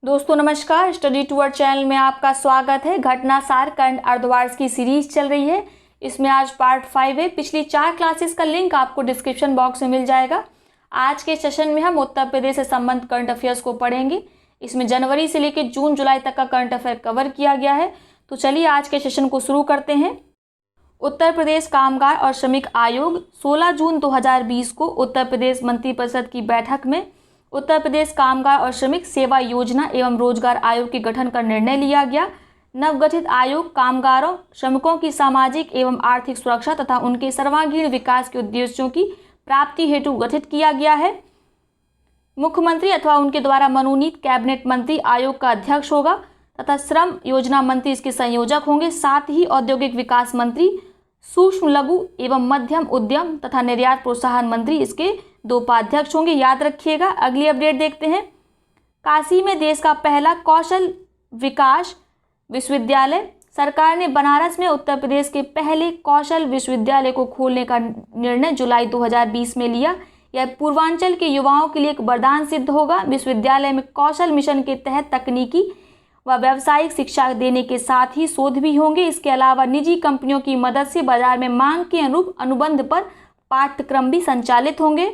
दोस्तों नमस्कार, स्टडी टूअर चैनल में आपका स्वागत है। घटना सार करंट अर्धवार्ष की सीरीज चल रही है। इसमें आज पार्ट 5 है। पिछली 4 क्लासेस का लिंक आपको डिस्क्रिप्शन बॉक्स में मिल जाएगा। आज के सेशन में हम उत्तर प्रदेश से संबंधित करंट अफेयर्स को पढ़ेंगे। इसमें जनवरी से लेकर जून जुलाई तक का करंट अफेयर कवर किया गया है। तो चलिए आज के सेशन को शुरू करते हैं। उत्तर प्रदेश कामगार और श्रमिक आयोग 16 जून 2020 को उत्तर प्रदेश मंत्रिपरिषद की बैठक में उत्तर प्रदेश कामगार और श्रमिक सेवा योजना एवं रोजगार आयोग के गठन का निर्णय लिया गया। नवगठित आयोग कामगारों श्रमिकों की सामाजिक एवं आर्थिक सुरक्षा तथा उनके सर्वांगीण विकास के उद्देश्यों की प्राप्ति हेतु गठित किया गया है। मुख्यमंत्री अथवा उनके द्वारा मनोनीत कैबिनेट मंत्री आयोग का अध्यक्ष होगा तथा श्रम योजना मंत्री इसके संयोजक होंगे। साथ ही औद्योगिक विकास मंत्री, सूक्ष्म लघु एवं मध्यम उद्यम तथा निर्यात प्रोत्साहन मंत्री इसके 2 उपाध्यक्ष होंगे। याद रखिएगा। अगली अपडेट देखते हैं। काशी में देश का पहला कौशल विकास विश्वविद्यालय। सरकार ने बनारस में उत्तर प्रदेश के पहले कौशल विश्वविद्यालय को खोलने का निर्णय जुलाई 2020 में लिया। यह पूर्वांचल के युवाओं के लिए एक वरदान सिद्ध होगा। विश्वविद्यालय में कौशल मिशन के तहत तकनीकी व व्यावसायिक शिक्षा देने के साथ ही शोध भी होंगे। इसके अलावा निजी कंपनियों की मदद से बाजार में मांग के अनुरूप अनुबंध पर पाठ्यक्रम भी संचालित होंगे।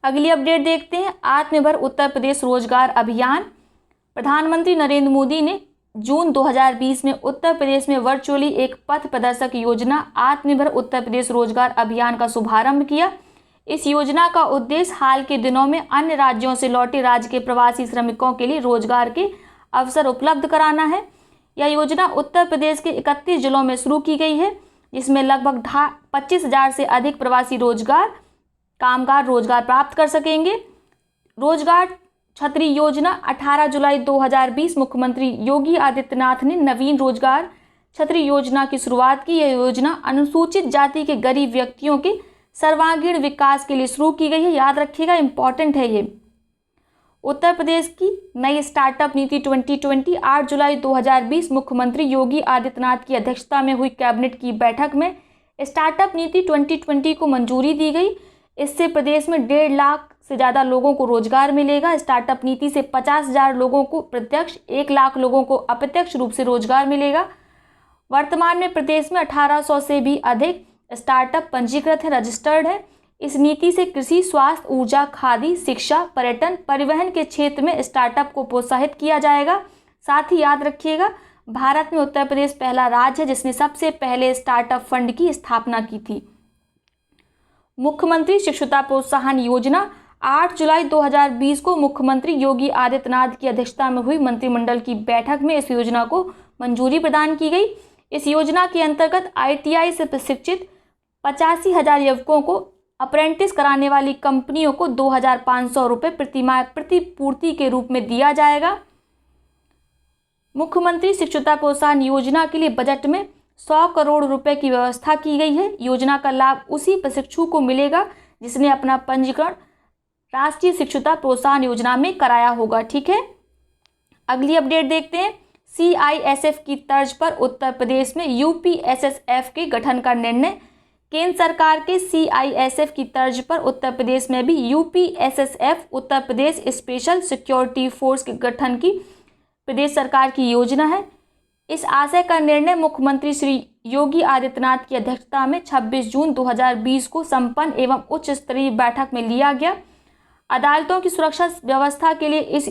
अगली अपडेट देखते हैं। आत्मनिर्भर उत्तर प्रदेश रोजगार अभियान। प्रधानमंत्री नरेंद्र मोदी ने जून 2020 में उत्तर प्रदेश में वर्चुअली एक पथ प्रदर्शक योजना आत्मनिर्भर उत्तर प्रदेश रोजगार अभियान का शुभारंभ किया। इस योजना का उद्देश्य हाल के दिनों में अन्य राज्यों से लौटे राज्य के प्रवासी श्रमिकों के लिए रोजगार के अवसर उपलब्ध कराना है। यह योजना उत्तर प्रदेश के 31 जिलों में शुरू की गई है, जिसमें लगभग 25,000 से अधिक प्रवासी कामगार रोजगार प्राप्त कर सकेंगे। रोजगार छतरी योजना 18 जुलाई 2020 मुख्यमंत्री योगी आदित्यनाथ ने नवीन रोजगार छतरी योजना की शुरुआत की। यह योजना अनुसूचित जाति के गरीब व्यक्तियों के सर्वांगीण विकास के लिए शुरू की गई है। याद रखिएगा, इंपॉर्टेंट है ये। उत्तर प्रदेश की नई स्टार्टअप नीति 2020 8 जुलाई 2020 मुख्यमंत्री योगी आदित्यनाथ की अध्यक्षता में हुई कैबिनेट की बैठक में स्टार्टअप नीति 2020 को मंजूरी दी गई। इससे प्रदेश में 1.5 लाख से ज़्यादा लोगों को रोजगार मिलेगा। स्टार्टअप नीति से 50,000 लोगों को प्रत्यक्ष, 1 लाख लोगों को अप्रत्यक्ष रूप से रोजगार मिलेगा। वर्तमान में प्रदेश में 1800 से भी अधिक स्टार्टअप पंजीकृत है, रजिस्टर्ड है। इस नीति से कृषि, स्वास्थ्य, ऊर्जा, खादी, शिक्षा, पर्यटन, परिवहन के क्षेत्र में स्टार्टअप को प्रोत्साहित किया जाएगा। साथ ही याद रखिएगा, भारत में उत्तर प्रदेश पहला राज्य है जिसने सबसे पहले स्टार्टअप फंड की स्थापना की थी। मुख्यमंत्री शिक्षुता प्रोत्साहन योजना 8 जुलाई 2020 को मुख्यमंत्री योगी आदित्यनाथ की अध्यक्षता में हुई मंत्रिमंडल की बैठक में इस योजना को मंजूरी प्रदान की गई। इस योजना के अंतर्गत ITI से प्रशिक्षित 85,000 युवकों को अप्रेंटिस कराने वाली कंपनियों को 2,500 रुपये प्रतिमाह प्रतिपूर्ति के रूप में दिया जाएगा। मुख्यमंत्री शिक्षुता प्रोत्साहन योजना के लिए बजट में 100 करोड़ रुपए की व्यवस्था की गई है। योजना का लाभ उसी प्रशिक्षु को मिलेगा जिसने अपना पंजीकरण राष्ट्रीय शिक्षुता प्रोत्साहन योजना में कराया होगा। ठीक है। अगली अपडेट देखते हैं। CISF की तर्ज पर उत्तर प्रदेश में UPSSF के गठन का निर्णय। केंद्र सरकार के CISF की तर्ज पर उत्तर प्रदेश में भी UPSSF Uttar Pradesh special security force के गठन की प्रदेश सरकार की योजना है। इस आशय का निर्णय मुख्यमंत्री श्री योगी आदित्यनाथ की अध्यक्षता में 26 जून 2020 को संपन्न एवं उच्च स्तरीय बैठक में लिया गया। अदालतों की सुरक्षा व्यवस्था के लिए इस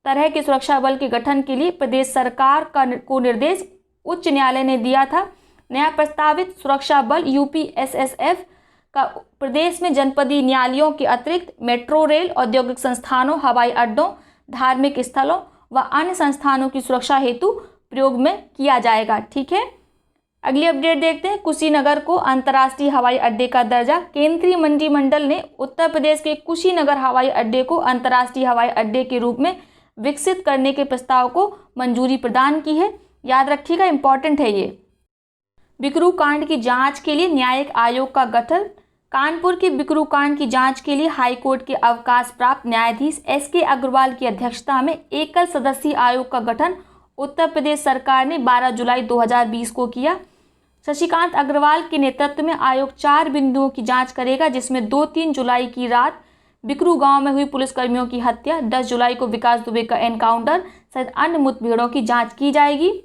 तरह के सुरक्षा बल के गठन के लिए प्रदेश सरकार को निर्देश उच्च न्यायालय ने दिया था। नया प्रस्तावित सुरक्षा बल UPSSF का प्रदेश में जनपदीय न्यायालयों के अतिरिक्त मेट्रो रेल, औद्योगिक संस्थानों, हवाई अड्डों, धार्मिक स्थलों व अन्य संस्थानों की सुरक्षा हेतु प्रयोग में किया जाएगा। ठीक है। अगली अपडेट देखते हैं। कुशीनगर को अंतर्राष्ट्रीय हवाई अड्डे का दर्जा। केंद्रीय मंत्रिमंडल ने उत्तर प्रदेश के कुशीनगर हवाई अड्डे को अंतर्राष्ट्रीय हवाई अड्डे के रूप में विकसित करने के प्रस्ताव को मंजूरी प्रदान की है। याद रखिएगा, इंपॉर्टेंट है ये। बिकरू कांड की जांच के लिए न्यायिक आयोग का गठन। कानपुर के बिकरू कांड की जांच के लिए हाईकोर्ट के अवकाश प्राप्त न्यायाधीश SK अग्रवाल की अध्यक्षता में एकल सदस्यीय आयोग का गठन उत्तर प्रदेश सरकार ने 12 जुलाई 2020 को किया। शशिकांत अग्रवाल के नेतृत्व में आयोग 4 बिंदुओं की जांच करेगा, जिसमें 2-3 जुलाई की रात बिकरू गांव में हुई पुलिसकर्मियों की हत्या, 10 जुलाई को विकास दुबे का एनकाउंटर सहित अन्य मुठभेड़ों की जांच की जाएगी।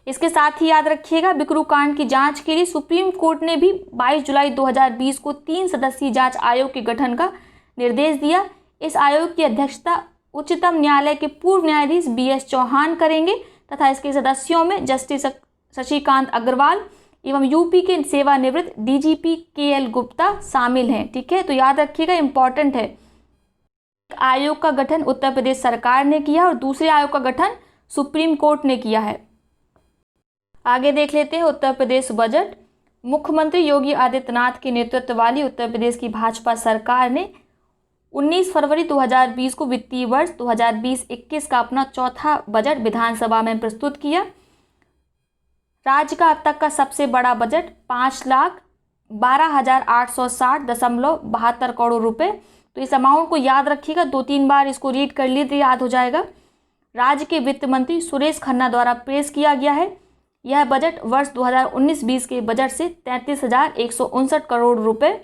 इसके साथ ही याद रखिएगा, बिकरू कांड की जांच के लिए सुप्रीम कोर्ट ने भी 22 जुलाई 2020 को 3 सदस्यीय जांच आयोग के गठन का निर्देश दिया। इस आयोग की अध्यक्षता उच्चतम न्यायालय के पूर्व न्यायाधीश BS चौहान करेंगे तथा इसके सदस्यों में जस्टिस शशिकांत अग्रवाल एवं यूपी के सेवानिवृत्त DGP KL गुप्ता शामिल हैं। ठीक है, तो याद रखिएगा, इंपॉर्टेंट है। आयोग का गठन उत्तर प्रदेश सरकार ने किया और दूसरे आयोग का गठन सुप्रीम कोर्ट ने किया है। आगे देख लेते हैं उत्तर प्रदेश बजट। मुख्यमंत्री योगी आदित्यनाथ के नेतृत्व वाली उत्तर प्रदेश की भाजपा सरकार ने 19 फरवरी 2020 को वित्तीय वर्ष 2020-21 का अपना चौथा बजट विधानसभा में प्रस्तुत किया। राज्य का अब तक का सबसे बड़ा बजट 5,12,860.72 करोड़ रुपए। तो इस अमाउंट को याद रखिएगा, 2-3 बार इसको रीड कर लिए तो याद हो जाएगा। राज्य के वित्त मंत्री सुरेश खन्ना द्वारा पेश किया गया है। यह बजट वर्ष 2019-20 के बजट से 33,159 करोड़ रुपए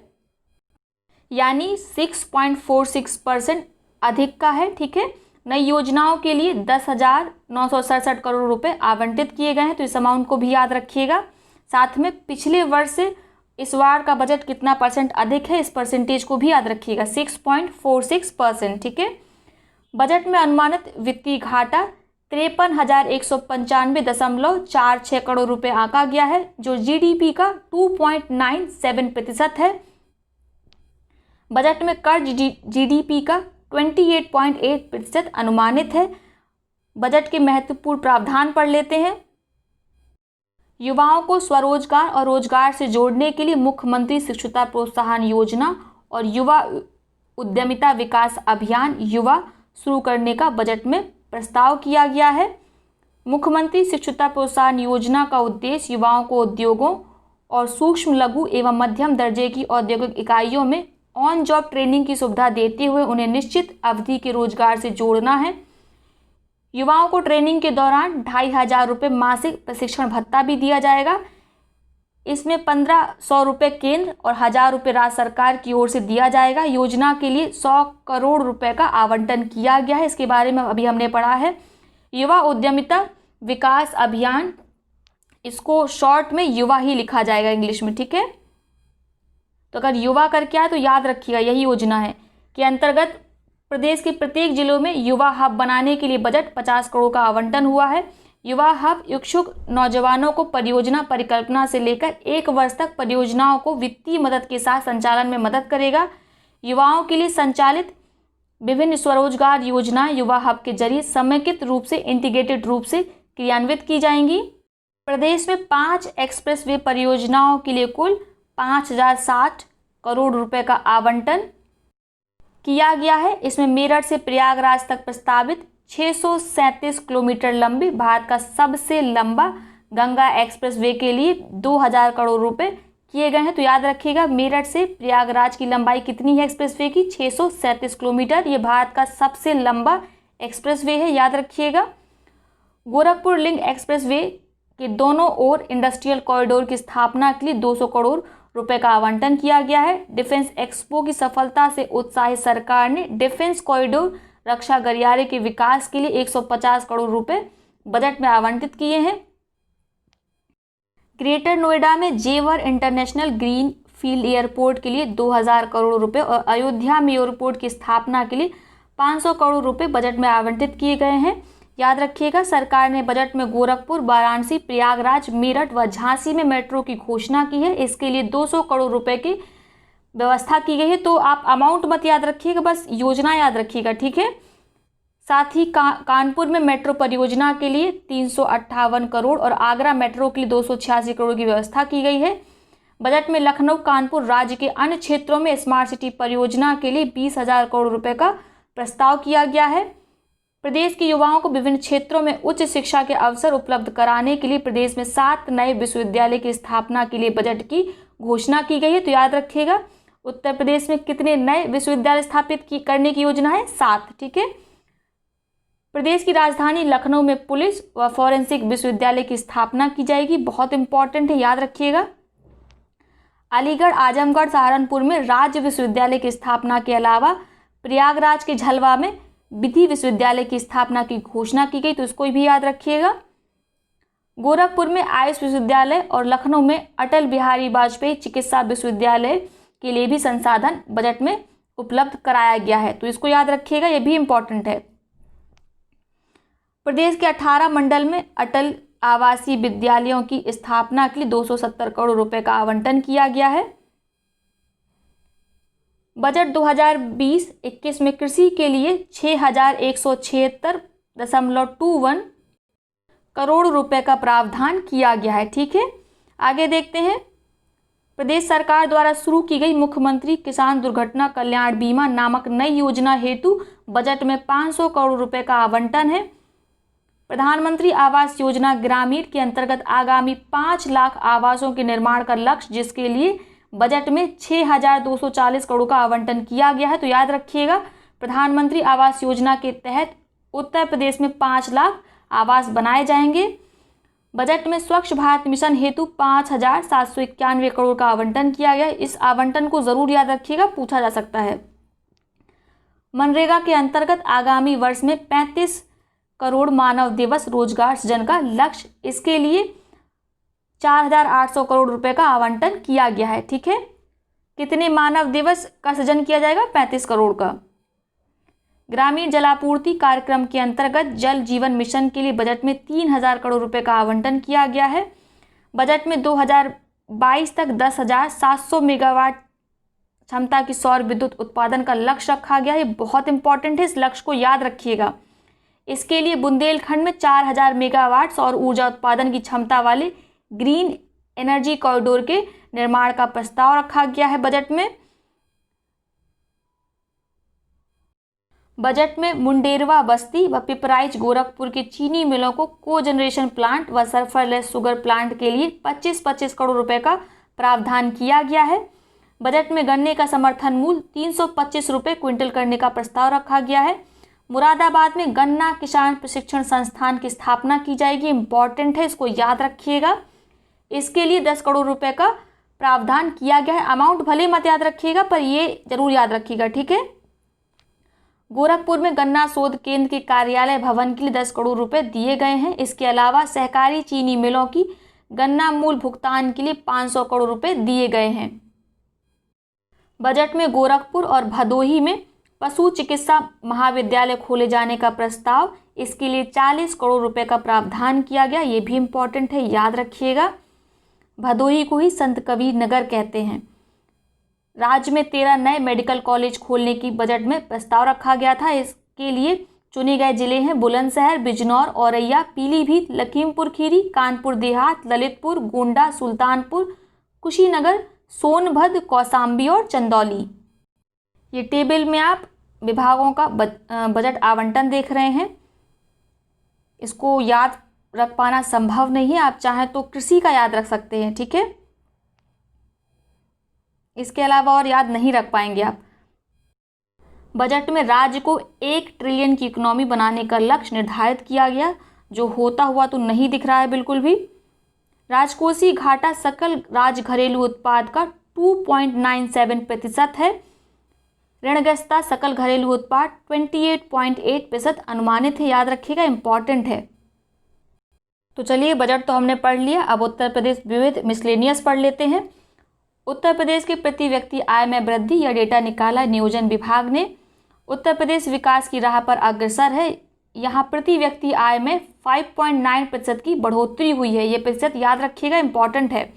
यानी 6.46% अधिक का है। ठीक है, नई योजनाओं के लिए 10,967 करोड़ रुपए आवंटित किए गए हैं, तो इस अमाउंट को भी याद रखिएगा। साथ में पिछले वर्ष से इस बार का बजट कितना परसेंट अधिक है, इस परसेंटेज को भी याद रखिएगा, 6.46%। ठीक है, बजट में अनुमानित वित्तीय घाटा 53,195.46 करोड़ रुपए आंका गया है, जो GDP का 2.97% है। बजट में कर्ज GDP का 28.8% अनुमानित है। बजट के महत्वपूर्ण प्रावधान पढ़ लेते हैं। युवाओं को स्वरोजगार और रोजगार से जोड़ने के लिए मुख्यमंत्री शिक्षुता प्रोत्साहन योजना और युवा उद्यमिता विकास अभियान युवा शुरू करने का बजट में प्रस्ताव किया गया है। मुख्यमंत्री शिक्षुता प्रोत्साहन योजना का उद्देश्य युवाओं को उद्योगों और सूक्ष्म लघु एवं मध्यम दर्जे की औद्योगिक इकाइयों में ऑन जॉब ट्रेनिंग की सुविधा देते हुए उन्हें निश्चित अवधि के रोजगार से जोड़ना है। युवाओं को ट्रेनिंग के दौरान 2,500 रुपये मासिक प्रशिक्षण भत्ता भी दिया जाएगा। इसमें 1,500 रुपये केंद्र और 1,000 रुपये राज्य सरकार की ओर से दिया जाएगा। योजना के लिए 100 करोड़ रुपए का आवंटन किया गया है, इसके बारे में अभी हमने पढ़ा है। युवा उद्यमिता विकास अभियान, इसको शॉर्ट में युवा ही लिखा जाएगा इंग्लिश में। ठीक है, तो अगर युवा करके आए तो याद रखिएगा, यही योजना है के अंतर्गत प्रदेश के प्रत्येक जिलों में युवा हब बनाने के लिए बजट 50 करोड़ का आवंटन हुआ है। युवा हब इच्छुक नौजवानों को परियोजना परिकल्पना से लेकर 1 वर्ष तक परियोजनाओं को वित्तीय मदद के साथ संचालन में मदद करेगा। युवाओं के लिए संचालित विभिन्न स्वरोजगार योजनाएं युवा हब के जरिए समेकित रूप से इंटीग्रेटेड रूप से क्रियान्वित की जाएंगी। प्रदेश में 5 एक्सप्रेस वे परियोजनाओं के लिए कुल 5,060 करोड़ रुपए का आवंटन किया गया है। इसमें मेरठ से प्रयागराज तक प्रस्तावित 637 किलोमीटर लंबी भारत का सबसे लंबा गंगा एक्सप्रेस वे के लिए 2,000 करोड़ रुपए किए गए हैं। तो याद रखिएगा, मेरठ से प्रयागराज की लंबाई कितनी है एक्सप्रेस वे की? 637 किलोमीटर। ये भारत का सबसे लंबा एक्सप्रेस वे है, याद रखिएगा। गोरखपुर लिंक एक्सप्रेस वे के दोनों ओर इंडस्ट्रियल कॉरिडोर की स्थापना के लिए 200 करोड़ रुपए का आवंटन किया गया है। डिफेंस एक्सपो की सफलता से उत्साहित सरकार ने डिफेंस कॉरिडोर रक्षा गलियारे के विकास के लिए 150 करोड़ रुपए बजट में आवंटित किए हैं। ग्रेटर नोएडा में जेवर इंटरनेशनल ग्रीन फील्ड एयरपोर्ट के लिए 2,000 करोड़ रुपए और अयोध्या में एयरपोर्ट की स्थापना के लिए 500 करोड़ रुपए बजट में आवंटित किए गए हैं। याद रखिएगा, सरकार ने बजट में गोरखपुर, वाराणसी, प्रयागराज, मेरठ व झांसी में मेट्रो की घोषणा की है। इसके लिए 200 करोड़ रुपए की व्यवस्था की गई है। तो आप अमाउंट मत याद रखिएगा, बस योजना याद रखिएगा, ठीक है। साथ ही कानपुर में मेट्रो परियोजना के लिए 358 करोड़ और आगरा मेट्रो के लिए 286 करोड़ की व्यवस्था की गई है। बजट में लखनऊ, कानपुर, राज्य के अन्य क्षेत्रों में स्मार्ट सिटी परियोजना के लिए 20,000 करोड़ रुपए का प्रस्ताव किया गया है। प्रदेश के युवाओं को विभिन्न क्षेत्रों में उच्च शिक्षा के अवसर उपलब्ध कराने के लिए प्रदेश में 7 नए विश्वविद्यालय की स्थापना के लिए बजट की घोषणा की गई है। तो याद रखिएगा, उत्तर प्रदेश में कितने नए विश्वविद्यालय स्थापित करने की योजना है? 7, ठीक है। प्रदेश की राजधानी लखनऊ में पुलिस व फॉरेंसिक विश्वविद्यालय की स्थापना की जाएगी, बहुत इंपॉर्टेंट है, याद रखिएगा। अलीगढ़, आजमगढ़, सहारनपुर में राज्य विश्वविद्यालय की स्थापना के अलावा प्रयागराज के झलवा में विधि विश्वविद्यालय की स्थापना की घोषणा की गई, तो इसको भी याद रखिएगा। गोरखपुर में आयुष विश्वविद्यालय और लखनऊ में अटल बिहारी वाजपेयी चिकित्सा विश्वविद्यालय के लिए भी संसाधन बजट में उपलब्ध कराया गया है, तो इसको याद रखिएगा, ये भी इम्पोर्टेंट है। प्रदेश के 18 मंडल में अटल आवासीय विद्यालयों की स्थापना के लिए 270 करोड़ रुपए का आवंटन किया गया है। बजट 2020-21 में कृषि के लिए 6176.21 करोड़ रुपए का प्रावधान किया गया है। ठीक है, आगे देखते हैं। प्रदेश सरकार द्वारा शुरू की गई मुख्यमंत्री किसान दुर्घटना कल्याण बीमा नामक नई योजना हेतु बजट में 500 करोड़ रुपए का आवंटन है। प्रधानमंत्री आवास योजना ग्रामीण के अंतर्गत आगामी 5 लाख आवासों के निर्माण का लक्ष्य, जिसके लिए बजट में 6240 करोड़ का आवंटन किया गया है, तो याद रखिएगा प्रधानमंत्री आवास योजना के तहत उत्तर प्रदेश में 5 लाख आवास बनाए जाएंगे। बजट में स्वच्छ भारत मिशन हेतु 5791 करोड़ का आवंटन किया गया है। इस आवंटन को जरूर याद रखिएगा, पूछा जा सकता है। मनरेगा के अंतर्गत आगामी वर्ष में 35 करोड़ मानव दिवस रोजगार सृजन का लक्ष्य, इसके लिए 4800 करोड़ रुपए का आवंटन किया गया है। ठीक है, कितने मानव दिवस का सृजन किया जाएगा? 35 करोड़ का। ग्रामीण जलापूर्ति कार्यक्रम के अंतर्गत जल जीवन मिशन के लिए बजट में 3000 करोड़ रुपए का आवंटन किया गया है। बजट में 2022 तक 10,700 मेगावाट क्षमता की सौर विद्युत उत्पादन का लक्ष्य रखा गया है। बहुत इंपॉर्टेंट है, इस लक्ष्य को याद रखिएगा। इसके लिए बुंदेलखंड में 4000 मेगावाट सौर ऊर्जा उत्पादन की क्षमता वाले ग्रीन एनर्जी कॉरिडोर के निर्माण का प्रस्ताव रखा गया है। बजट में मुंडेरवा बस्ती व पिपराइच गोरखपुर के चीनी मिलों को कोजनरेशन प्लांट व सल्फरलेस शुगर प्लांट के लिए 25-25 करोड़ रुपए का प्रावधान किया गया है। बजट में गन्ने का समर्थन मूल्य 325 रुपये क्विंटल करने का प्रस्ताव रखा गया है। मुरादाबाद में गन्ना किसान प्रशिक्षण संस्थान की स्थापना की जाएगी, इंपॉर्टेंट है, इसको याद रखिएगा। इसके लिए 10 करोड़ रुपए का प्रावधान किया गया है। अमाउंट भले मत याद रखिएगा, पर ये जरूर याद रखिएगा। ठीक है, गोरखपुर में गन्ना शोध केंद्र के कार्यालय भवन के लिए 10 करोड़ रुपए दिए गए हैं। इसके अलावा सहकारी चीनी मिलों की गन्ना मूल भुगतान के लिए 500 करोड़ रुपए दिए गए हैं। बजट में गोरखपुर और भदोही में पशु चिकित्सा महाविद्यालय खोले जाने का प्रस्ताव, इसके लिए 40 करोड़ रुपए का प्रावधान किया गया। ये भी इम्पोर्टेंट है, याद रखिएगा। भदोही को ही संत कबीर नगर कहते हैं। राज्य में 13 नए मेडिकल कॉलेज खोलने की बजट में प्रस्ताव रखा गया था। इसके लिए चुने गए जिले हैं बुलंदशहर, बिजनौर, औरैया, पीलीभीत, लखीमपुर खीरी, कानपुर देहात, ललितपुर, गोंडा, सुल्तानपुर, कुशीनगर, सोनभद्र, कौसाम्बी और चंदौली। ये टेबल में आप विभागों का बजट आवंटन देख रहे हैं। इसको याद रख पाना संभव नहीं है, आप चाहें तो कृषि का याद रख सकते हैं। ठीक है, इसके अलावा और याद नहीं रख पाएंगे आप। बजट में राज्य को 1 ट्रिलियन की इकोनॉमी बनाने का लक्ष्य निर्धारित किया गया, जो होता हुआ तो नहीं दिख रहा है बिल्कुल भी। राजकोषीय घाटा सकल राज्य घरेलू उत्पाद का 2.97% है। ऋणग्रस्तता सकल घरेलू उत्पाद 28.8% अनुमानित है, याद रखिएगा, इंपॉर्टेंट है। तो चलिए, बजट तो हमने पढ़ लिया, अब उत्तर प्रदेश विविध मिसलेनियस पढ़ लेते हैं। उत्तर प्रदेश के प्रति व्यक्ति आय में वृद्धि, यह डेटा निकाला नियोजन विभाग ने। उत्तर प्रदेश विकास की राह पर अग्रसर है। यहाँ प्रति व्यक्ति आय में 5.9% की बढ़ोतरी हुई है। ये प्रतिशत याद रखिएगा, इंपॉर्टेंट है।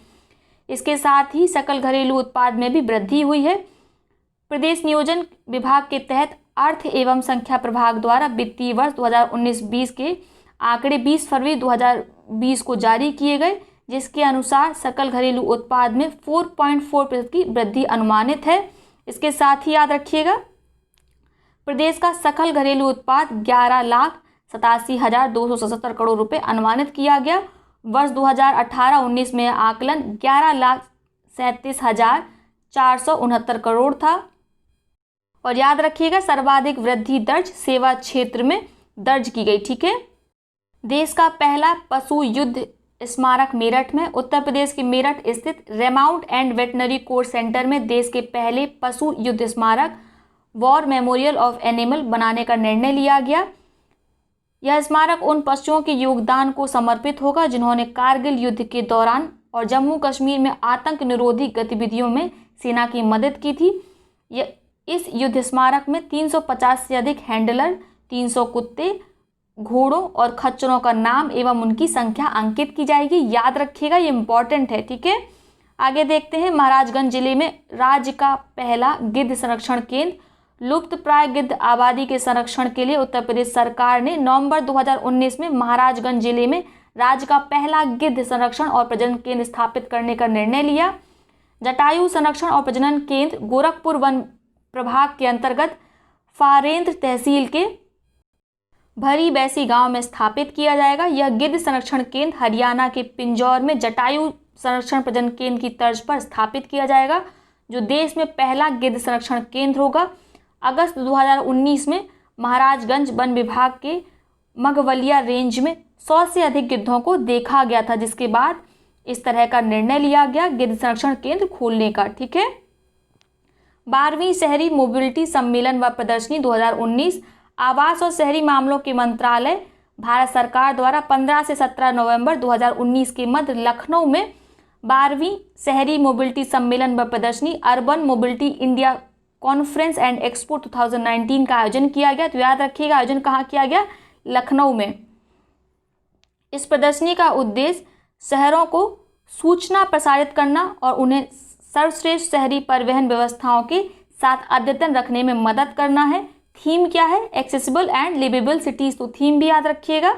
इसके साथ ही सकल घरेलू उत्पाद में भी वृद्धि हुई है। प्रदेश नियोजन विभाग के तहत अर्थ एवं संख्या प्रभाग द्वारा वित्तीय वर्ष 2019-20 के आंकड़े 20 फरवरी 2020 को जारी किए गए, जिसके अनुसार सकल घरेलू उत्पाद में 4.4% की वृद्धि अनुमानित है। इसके साथ ही याद रखिएगा, प्रदेश का सकल घरेलू उत्पाद 11,87,277 करोड़ रुपए अनुमानित किया गया। वर्ष 2018-19 में आकलन 11,37,469 करोड़ था। और याद रखिएगा, सर्वाधिक वृद्धि दर्ज सेवा क्षेत्र में दर्ज की गई। ठीक है, देश का पहला पशु युद्ध स्मारक मेरठ में। उत्तर प्रदेश के मेरठ स्थित रेमाउंट एंड वेटनरी कोर्स सेंटर में देश के पहले पशु युद्ध स्मारक वॉर मेमोरियल ऑफ एनिमल बनाने का निर्णय लिया गया। यह स्मारक उन पशुओं के योगदान को समर्पित होगा जिन्होंने कारगिल युद्ध के दौरान और जम्मू कश्मीर में आतंक निरोधी गतिविधियों में सेना की मदद की थी। इस युद्ध स्मारक में 350 से अधिक हैंडलर, 300 कुत्ते, घोड़ों और खच्चरों का नाम एवं उनकी संख्या अंकित की जाएगी। याद रखिएगा, ये इंपॉर्टेंट है, ठीक है। आगे देखते हैं, महाराजगंज जिले में राज्य का पहला गिद्ध संरक्षण केंद्र। लुप्त प्राय गिद्ध आबादी के संरक्षण के लिए उत्तर प्रदेश सरकार ने नवंबर 2019 में महाराजगंज जिले में राज्य का पहला गिद्ध संरक्षण और प्रजनन केंद्र स्थापित करने का निर्णय लिया। जटायु संरक्षण और प्रजनन केंद्र गोरखपुर वन प्रभाग के अंतर्गत फारेंद्र तहसील के भरी बैसी गांव में स्थापित किया जाएगा। यह गिद्ध संरक्षण केंद्र हरियाणा के पिंजौर में जटायु संरक्षण प्रजनन केंद्र की तर्ज पर स्थापित किया जाएगा, जो देश में पहला गिद्ध संरक्षण केंद्र होगा। अगस्त 2019 में महाराजगंज वन विभाग के मघवलिया रेंज में 100 से अधिक गिद्धों को देखा गया था, जिसके बाद इस तरह का निर्णय लिया गया गिद्ध संरक्षण केंद्र खोलने का, ठीक है। 12वीं शहरी मोबिलिटी सम्मेलन व प्रदर्शनी 2019 आवास और शहरी मामलों के मंत्रालय भारत सरकार द्वारा 15 से 17 नवंबर 2019 के मध्य लखनऊ में 12वीं शहरी मोबिलिटी सम्मेलन व प्रदर्शनी urban mobility India conference and expo 2019 का आयोजन किया गया। तो याद रखिएगा, आयोजन कहाँ किया गया? लखनऊ में। इस प्रदर्शनी का उद्देश्य शहरों को सूचना प्रसारित करना और उन्हें सर्वश्रेष्ठ शहरी परिवहन व्यवस्थाओं के साथ अद्यतन रखने में मदद करना है। थीम क्या है? Accessible and liveable cities. तो थीम भी याद रखिएगा।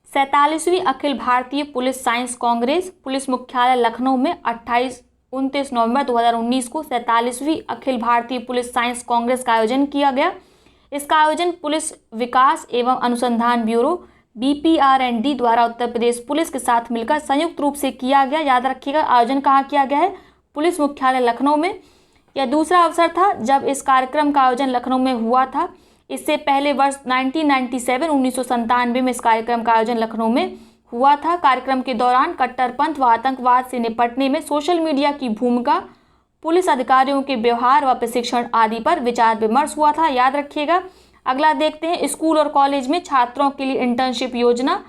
47वीं Akhil Bharatiya police science Congress police मुख्यालय लखनऊ में 28-29 नवंबर 2019 को 47वीं अखिल भारतीय पुलिस साइंस कांग्रेस का आयोजन किया गया। इसका आयोजन पुलिस विकास एवं अनुसंधान ब्यूरो BPR&D द्वारा उत्तर प्रदेश पुलिस के साथ मिलकर संयुक्त रूप से किया गया। याद रखिएगा, आयोजन कहाँ किया गया है? पुलिस मुख्यालय लखनऊ में। यह दूसरा अवसर था जब इस कार्यक्रम का आयोजन लखनऊ में हुआ था। इससे पहले वर्ष 1997 में इस कार्यक्रम का आयोजन लखनऊ में हुआ था। कार्यक्रम के दौरान कट्टरपंथ व आतंकवाद से निपटने में सोशल मीडिया की भूमिका, पुलिस अधिकारियों के व्यवहार व प्रशिक्षण आदि पर विचार विमर्श हुआ था। याद रखिएगा। अगला देखते हैं, स्कूल और कॉलेज में छात्रों के लिए इंटर्नशिप योजना।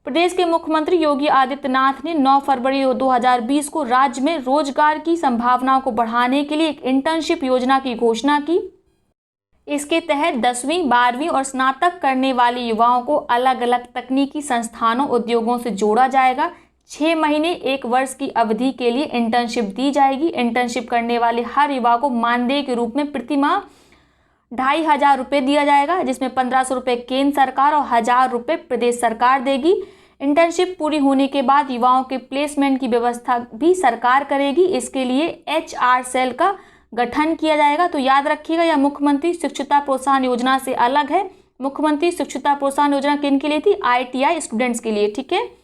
प्रदेश के मुख्यमंत्री योगी आदित्यनाथ ने 9 फरवरी 2020 को राज्य में रोजगार की संभावनाओं को बढ़ाने के लिए एक इंटर्नशिप योजना की घोषणा की। इसके तहत 10वीं, 12वीं और स्नातक करने वाले युवाओं को अलग अलग तकनीकी संस्थानों, उद्योगों से जोड़ा जाएगा। 6 महीने 1 वर्ष की अवधि के लिए इंटर्नशिप दी जाएगी। इंटर्नशिप करने वाले हर युवा को मानदेय के रूप में प्रति माह 2,500 रुपये दिया जाएगा, जिसमें 1,500 रुपये केंद्र सरकार और 1,000 रुपये प्रदेश सरकार देगी। इंटर्नशिप पूरी होने के बाद युवाओं के प्लेसमेंट की व्यवस्था भी सरकार करेगी। इसके लिए HR सेल का गठन किया जाएगा। तो याद रखिएगा, यह मुख्यमंत्री शिक्षुता प्रोत्साहन योजना से अलग है। मुख्यमंत्री शिक्षुता प्रोत्साहन योजना किन के लिए थी? ITI स्टूडेंट्स के लिए, ठीक है।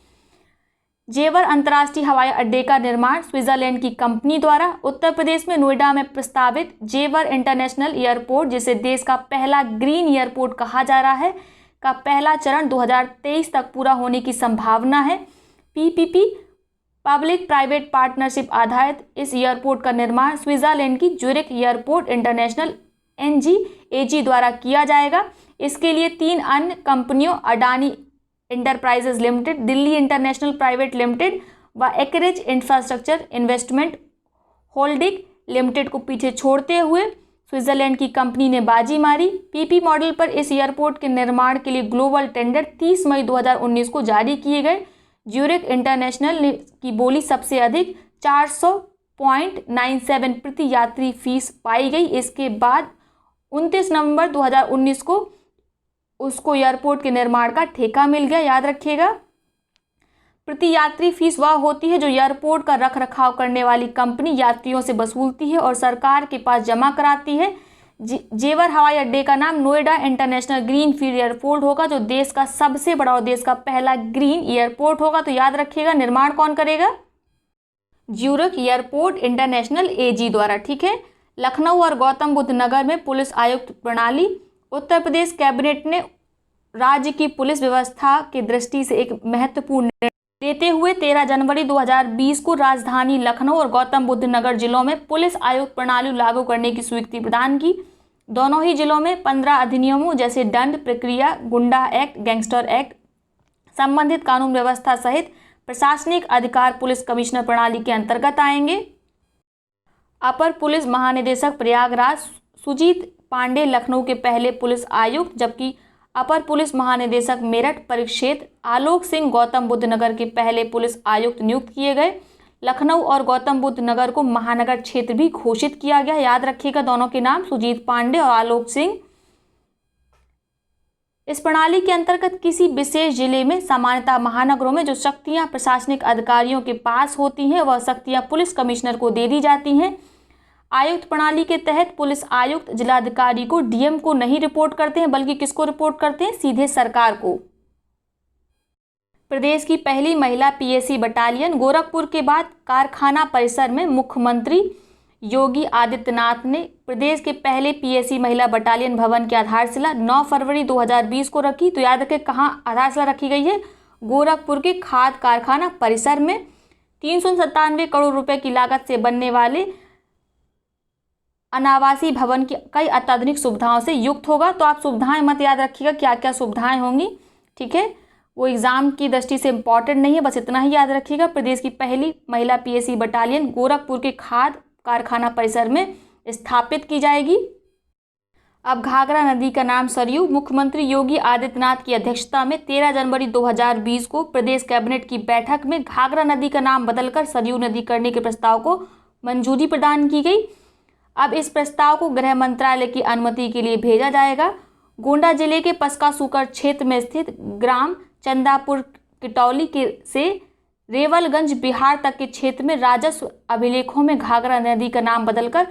जेवर अंतर्राष्ट्रीय हवाई अड्डे का निर्माण स्विट्जरलैंड की कंपनी द्वारा। उत्तर प्रदेश में नोएडा में प्रस्तावित जेवर इंटरनेशनल एयरपोर्ट, जिसे देश का पहला ग्रीन एयरपोर्ट कहा जा रहा है, का पहला चरण 2023 तक पूरा होने की संभावना है। PPP पब्लिक प्राइवेट पार्टनरशिप आधारित इस एयरपोर्ट का निर्माण स्विट्जरलैंड की ज्यूरिख एयरपोर्ट इंटरनेशनल NGAG द्वारा किया जाएगा। इसके लिए 3 अन्य कंपनियों Adani enterprises limited, Delhi international private limited व एकेरेज इंफ्रास्ट्रक्चर इन्वेस्टमेंट होल्डिंग लिमिटेड को पीछे छोड़ते हुए स्विट्जरलैंड की कंपनी ने बाजी मारी। PP मॉडल पर इस एयरपोर्ट के निर्माण के लिए ग्लोबल टेंडर 30 मई 2019 को जारी किए गए। ज्यूरिख इंटरनेशनल की बोली सबसे अधिक 400.97 प्रति यात्री फीस पाई गई। इसके बाद 29 नवंबर 2019 को उसको एयरपोर्ट के निर्माण का ठेका मिल गया। याद रखिएगा, प्रति यात्री फीस वह होती है जो एयरपोर्ट का रख रखाव करने वाली कंपनी यात्रियों से वसूलती है और सरकार के पास जमा कराती है। जेवर हवाई अड्डे का नाम Noida international green field airport होगा, जो देश का सबसे बड़ा और देश का पहला ग्रीन एयरपोर्ट होगा। तो याद रखिएगा, निर्माण कौन करेगा? ज्यूरिख एयरपोर्ट इंटरनेशनल AG द्वारा, ठीक है। लखनऊ और गौतम बुद्ध नगर में पुलिस आयुक्त प्रणाली। उत्तर प्रदेश कैबिनेट ने राज्य की पुलिस व्यवस्था की दृष्टि से एक महत्वपूर्ण निर्णय देते हुए 13 जनवरी 2020 को राजधानी लखनऊ और गौतम बुद्ध नगर जिलों में पुलिस आयुक्त प्रणाली लागू करने की स्वीकृति प्रदान की। दोनों ही जिलों में 15 अधिनियमों जैसे दंड प्रक्रिया, गुंडा एक्ट, गैंगस्टर एक्ट, संबंधित कानून व्यवस्था सहित प्रशासनिक अधिकार पुलिस कमिश्नर प्रणाली के अंतर्गत आएंगे। अपर पुलिस महानिदेशक प्रयागराज सुजीत पांडे लखनऊ के पहले पुलिस आयुक्त, जबकि अपर पुलिस महानिदेशक मेरठ परिक्षेत्र आलोक सिंह गौतम बुद्ध नगर के पहले पुलिस आयुक्त नियुक्त किए गए। लखनऊ और गौतम बुद्ध नगर को महानगर क्षेत्र भी घोषित किया गया। याद रखिएगा दोनों के नाम, सुजीत पांडे और आलोक सिंह। इस प्रणाली के अंतर्गत किसी विशेष जिले में सामान्यतः महानगरों में जो शक्तियां प्रशासनिक अधिकारियों के पास होती हैं वह शक्तियां पुलिस कमिश्नर को दे दी जाती हैं। आयुक्त प्रणाली के तहत पुलिस आयुक्त जिलाधिकारी को, डीएम को नहीं रिपोर्ट करते हैं, बल्कि किसको रिपोर्ट करते हैं? सीधे सरकार को। प्रदेश की पहली महिला पीएसी बटालियन गोरखपुर के बाद कारखाना परिसर में मुख्यमंत्री योगी आदित्यनाथ ने प्रदेश के पहले पीएसी महिला बटालियन भवन की आधारशिला 9 फरवरी 2020 को रखी। तो याद रखें कहाँ आधारशिला रखी गई है? गोरखपुर के खाद कारखाना परिसर में 397 करोड़ रुपए की लागत से बनने वाले अनावासी भवन की कई अत्याधुनिक सुविधाओं से युक्त होगा। तो आप सुविधाएं मत याद रखिएगा क्या क्या सुविधाएं होंगी, ठीक है, वो एग्जाम की दृष्टि से इंपॉर्टेंट नहीं है, बस इतना ही याद रखिएगा। प्रदेश की पहली महिला पीएसी बटालियन गोरखपुर के खाद कारखाना परिसर में स्थापित की जाएगी। अब घाघरा नदी का नाम सरयू। मुख्यमंत्री योगी आदित्यनाथ की अध्यक्षता में 13 जनवरी 2020 को प्रदेश कैबिनेट की बैठक में घाघरा नदी का नाम बदलकर सरयू नदी करने के प्रस्ताव को मंजूरी प्रदान की गई। अब इस प्रस्ताव को गृह मंत्रालय की अनुमति के लिए भेजा जाएगा। गोंडा जिले के पस्का सुकर क्षेत्र में स्थित ग्राम चंदापुर किटौली के से रेवलगंज बिहार तक के क्षेत्र में राजस्व अभिलेखों में घाघरा नदी का नाम बदलकर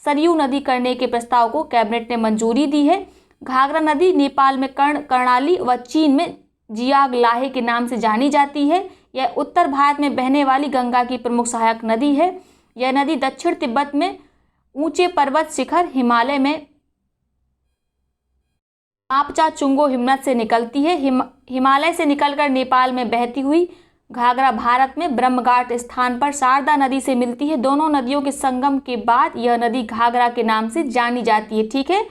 सरयू नदी करने के प्रस्ताव को कैबिनेट ने मंजूरी दी है। घाघरा नदी नेपाल में कर्णाली व चीन में जियाग लाहे के नाम से जानी जाती है। यह उत्तर भारत में बहने वाली गंगा की प्रमुख सहायक नदी है। यह नदी दक्षिण तिब्बत में ऊंचे पर्वत शिखर हिमालय में मापचा चुंगो हिमनद से निकलती है। हिमालय से निकलकर नेपाल में बहती हुई घाघरा भारत में ब्रह्मघाट स्थान पर शारदा नदी से मिलती है। दोनों नदियों के संगम के बाद यह नदी घाघरा के नाम से जानी जाती है, ठीक है।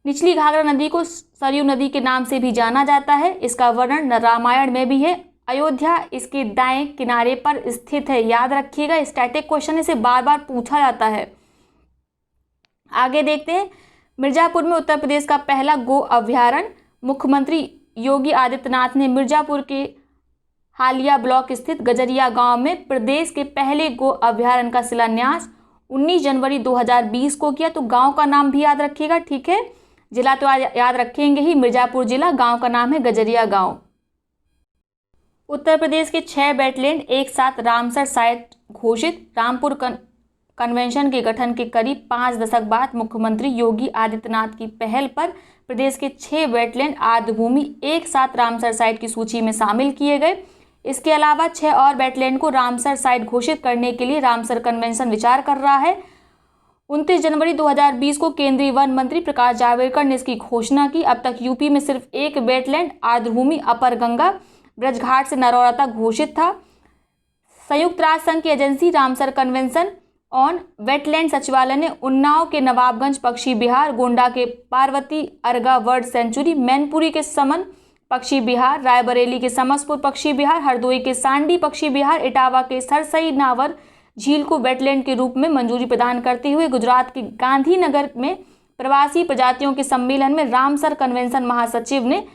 निचली घाघरा नदी को सरयू नदी के नाम से भी जाना जाता है। इसका वर्णन रामायण में भी है। अयोध्या इसके दाएं किनारे पर स्थित है। याद रखिएगा, स्टैटिक क्वेश्चन इसे बार बार पूछा जाता है। आगे देखते हैं। मिर्जापुर में उत्तर प्रदेश का पहला गो अभ्यारण्य। मुख्यमंत्री योगी आदित्यनाथ ने मिर्जापुर के हालिया ब्लॉक स्थित गजरिया गांव में प्रदेश के पहले गो अभ्यारण्य का शिलान्यास 19 जनवरी 2020 को किया। तो गांव का नाम भी याद रखिएगा, ठीक है। जिला तो याद रखेंगे ही, मिर्जापुर जिला, गांव का नाम है गजरिया गांव। उत्तर प्रदेश के 6 वेटलैंड एक साथ रामसर साइट घोषित। रामपुर कन्वेंशन के गठन के करीब 5 दशक बाद मुख्यमंत्री योगी आदित्यनाथ की पहल पर प्रदेश के 6 वेटलैंड आर्द्रभूमि एक साथ रामसर साइट की सूची में शामिल किए गए। इसके अलावा 6 और वेटलैंड को रामसर साइट घोषित करने के लिए रामसर कन्वेंशन विचार कर रहा है। 29 जनवरी 2020 को केंद्रीय वन मंत्री प्रकाश जावड़ेकर ने इसकी घोषणा की। अब तक यूपी में सिर्फ एक वेटलैंड आर्द्रभूमि अपर गंगा ब्रजघाट से नरौरा तक घोषित था। संयुक्त राष्ट्र संघ की agency Ramsar convention on wetland सचिवालय ने उन्नाव के नवाबगंज पक्षी विहार, गोंडा के पार्वती अर्गा बर्ड सेंचुरी, मैनपुरी के समन पक्षी विहार, रायबरेली के समसपुर पक्षी विहार, हरदोई के सांडी पक्षी विहार, इटावा के सरसई नावर झील को वेटलैंड के रूप में मंजूरी प्रदान करते हुए गुजरात के गांधीनगर में प्रवासी प्रजातियों के सम्मेलन में रामसर कन्वेंशन महासचिव ने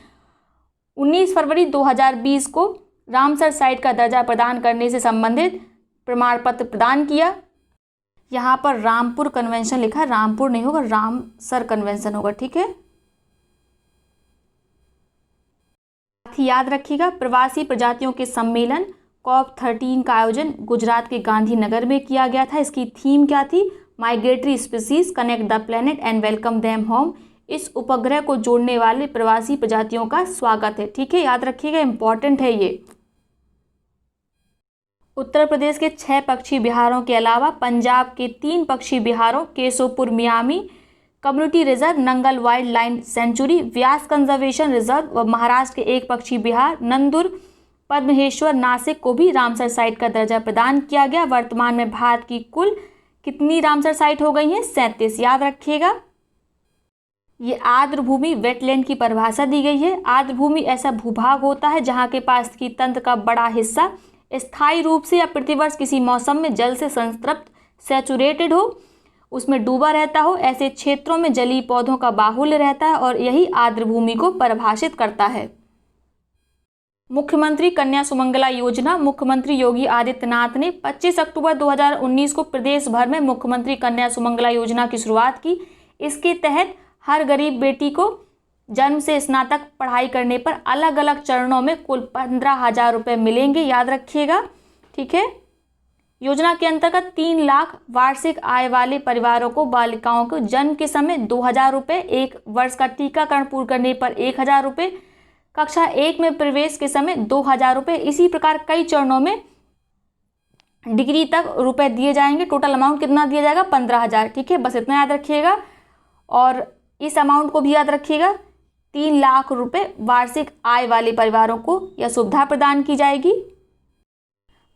19 फरवरी 2020 को रामसर साइट का दर्जा प्रदान करने से संबंधित प्रमाण पत्र प्रदान किया। यहाँ पर रामपुर कन्वेंशन लिखा है, रामपुर नहीं होगा, रामसर कन्वेंशन होगा, ठीक है। याद रखिएगा, प्रवासी प्रजातियों के सम्मेलन COP13 का आयोजन गुजरात के गांधीनगर में किया गया था। इसकी थीम क्या थी? Migratory species connect the planet and welcome them home. इस उपग्रह को जोड़ने वाले प्रवासी प्रजातियों का स्वागत है, ठीक है, याद रखिएगा, इंपॉर्टेंट है ये। उत्तर प्रदेश के 6 पक्षी विहारों के अलावा पंजाब के 3 पक्षी विहारों Keshopur Miani, community reserve Nangal wildlife sanctuary, Beas conservation reserve व महाराष्ट्र के एक पक्षी विहार नंदुर पद्महेश्वर नासिक को भी रामसर साइट का दर्जा प्रदान किया गया। वर्तमान में भारत की कुल कितनी रामसर साइट हो गई हैं? 37। याद रखिएगा। ये आर्द्र भूमि वेटलैंड की परिभाषा दी गई है। आर्द्र भूमि ऐसा भूभाग होता है जहाँ के पारिस्थितिकी तंत्र का बड़ा हिस्सा स्थायी रूप से या प्रतिवर्ष किसी मौसम में जल से संतृप्त सैचुरेटेड हो, उसमें डूबा रहता हो। ऐसे क्षेत्रों में जलीय पौधों का बाहुल्य रहता है और यही आर्द्र भूमि को परिभाषित करता है। मुख्यमंत्री कन्या सुमंगला योजना। मुख्यमंत्री योगी आदित्यनाथ ने 25 अक्टूबर 2019 को प्रदेश भर में मुख्यमंत्री कन्या सुमंगला योजना की शुरुआत की। इसके तहत हर गरीब बेटी को जन्म से स्नातक पढ़ाई करने पर अलग अलग चरणों में कुल 15,000 रुपये मिलेंगे। याद रखिएगा, ठीक है। योजना के अंतर्गत 3 लाख वार्षिक आय वाले परिवारों को बालिकाओं को जन्म के समय 2,000 रुपये, 1 वर्ष का टीकाकरण पूर्ण करने पर 1,000 रुपये, कक्षा 1 में प्रवेश के समय 2,000 रुपये, इसी प्रकार कई चरणों में डिग्री तक रुपए दिए जाएंगे। टोटल अमाउंट कितना दिया जाएगा? 15,000। ठीक है, बस इतना याद रखिएगा। और इस अमाउंट को भी याद रखिएगा, 3 लाख रुपए वार्षिक आय वाले परिवारों को यह सुविधा प्रदान की जाएगी।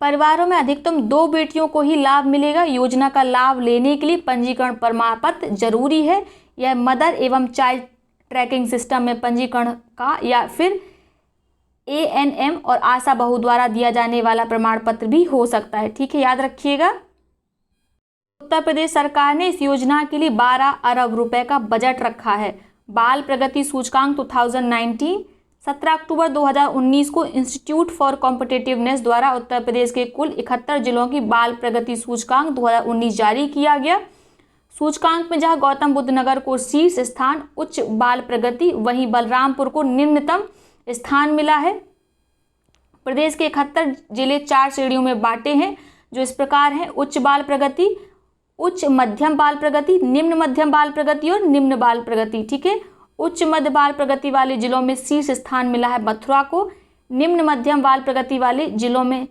परिवारों में अधिकतम 2 बेटियों को ही लाभ मिलेगा। योजना का लाभ लेने के लिए पंजीकरण प्रमाण पत्र जरूरी है। यह मदर एवं चाइल्ड ट्रैकिंग सिस्टम में पंजीकरण का या फिर ANM और आशा बहू द्वारा दिया जाने वाला प्रमाण पत्र भी हो सकता है। ठीक है, याद रखिएगा। उत्तर प्रदेश सरकार ने इस योजना के लिए 12 अरब रुपए का बजट रखा है। बाल प्रगति सूचकांक 2019 17 अक्टूबर 2019 को इंस्टीट्यूट फॉर कॉम्पिटिटिवनेस द्वारा उत्तर प्रदेश के कुल 71 जिलों की बाल प्रगति सूचकांक 2019 जारी किया गया। सूचकांक में जहां गौतम बुद्ध नगर को शीर्ष स्थान उच्च बाल प्रगति, वहीं बलरामपुर को निम्नतम स्थान मिला है। प्रदेश के 71 जिले 4 श्रेणियों में बांटे हैं, जो इस प्रकार हैं: उच्च बाल प्रगति, उच्च मध्यम बाल प्रगति, निम्न मध्यम बाल प्रगति और निम्न बाल प्रगति। ठीक है, उच्च मध्य बाल प्रगति वाले जिलों में शीर्ष स्थान मिला है मथुरा को। निम्न मध्यम बाल प्रगति वाले जिलों में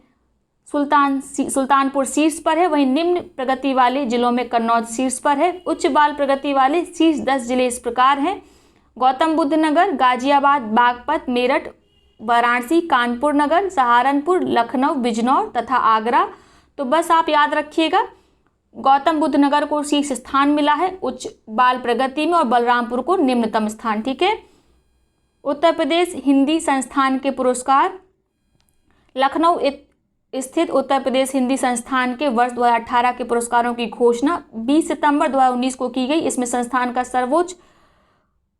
सुल्तानपुर शीर्ष पर है, वहीं निम्न प्रगति वाले जिलों में कन्नौज शीर्ष पर है। उच्च बाल प्रगति वाले शीर्ष 10 जिले इस प्रकार हैं: गौतम बुद्ध नगर, गाजियाबाद, बागपत, मेरठ, वाराणसी, कानपुर नगर, सहारनपुर, लखनऊ, बिजनौर तथा आगरा। तो बस आप याद रखिएगा, गौतम बुद्ध नगर को शीर्ष स्थान मिला है उच्च बाल प्रगति में और बलरामपुर को निम्नतम स्थान। ठीक है, उत्तर प्रदेश हिंदी संस्थान के पुरस्कार। लखनऊ स्थित उत्तर प्रदेश हिंदी संस्थान के वर्ष 2018 के पुरस्कारों की घोषणा 20 सितंबर 2019 को की गई। इसमें संस्थान का सर्वोच्च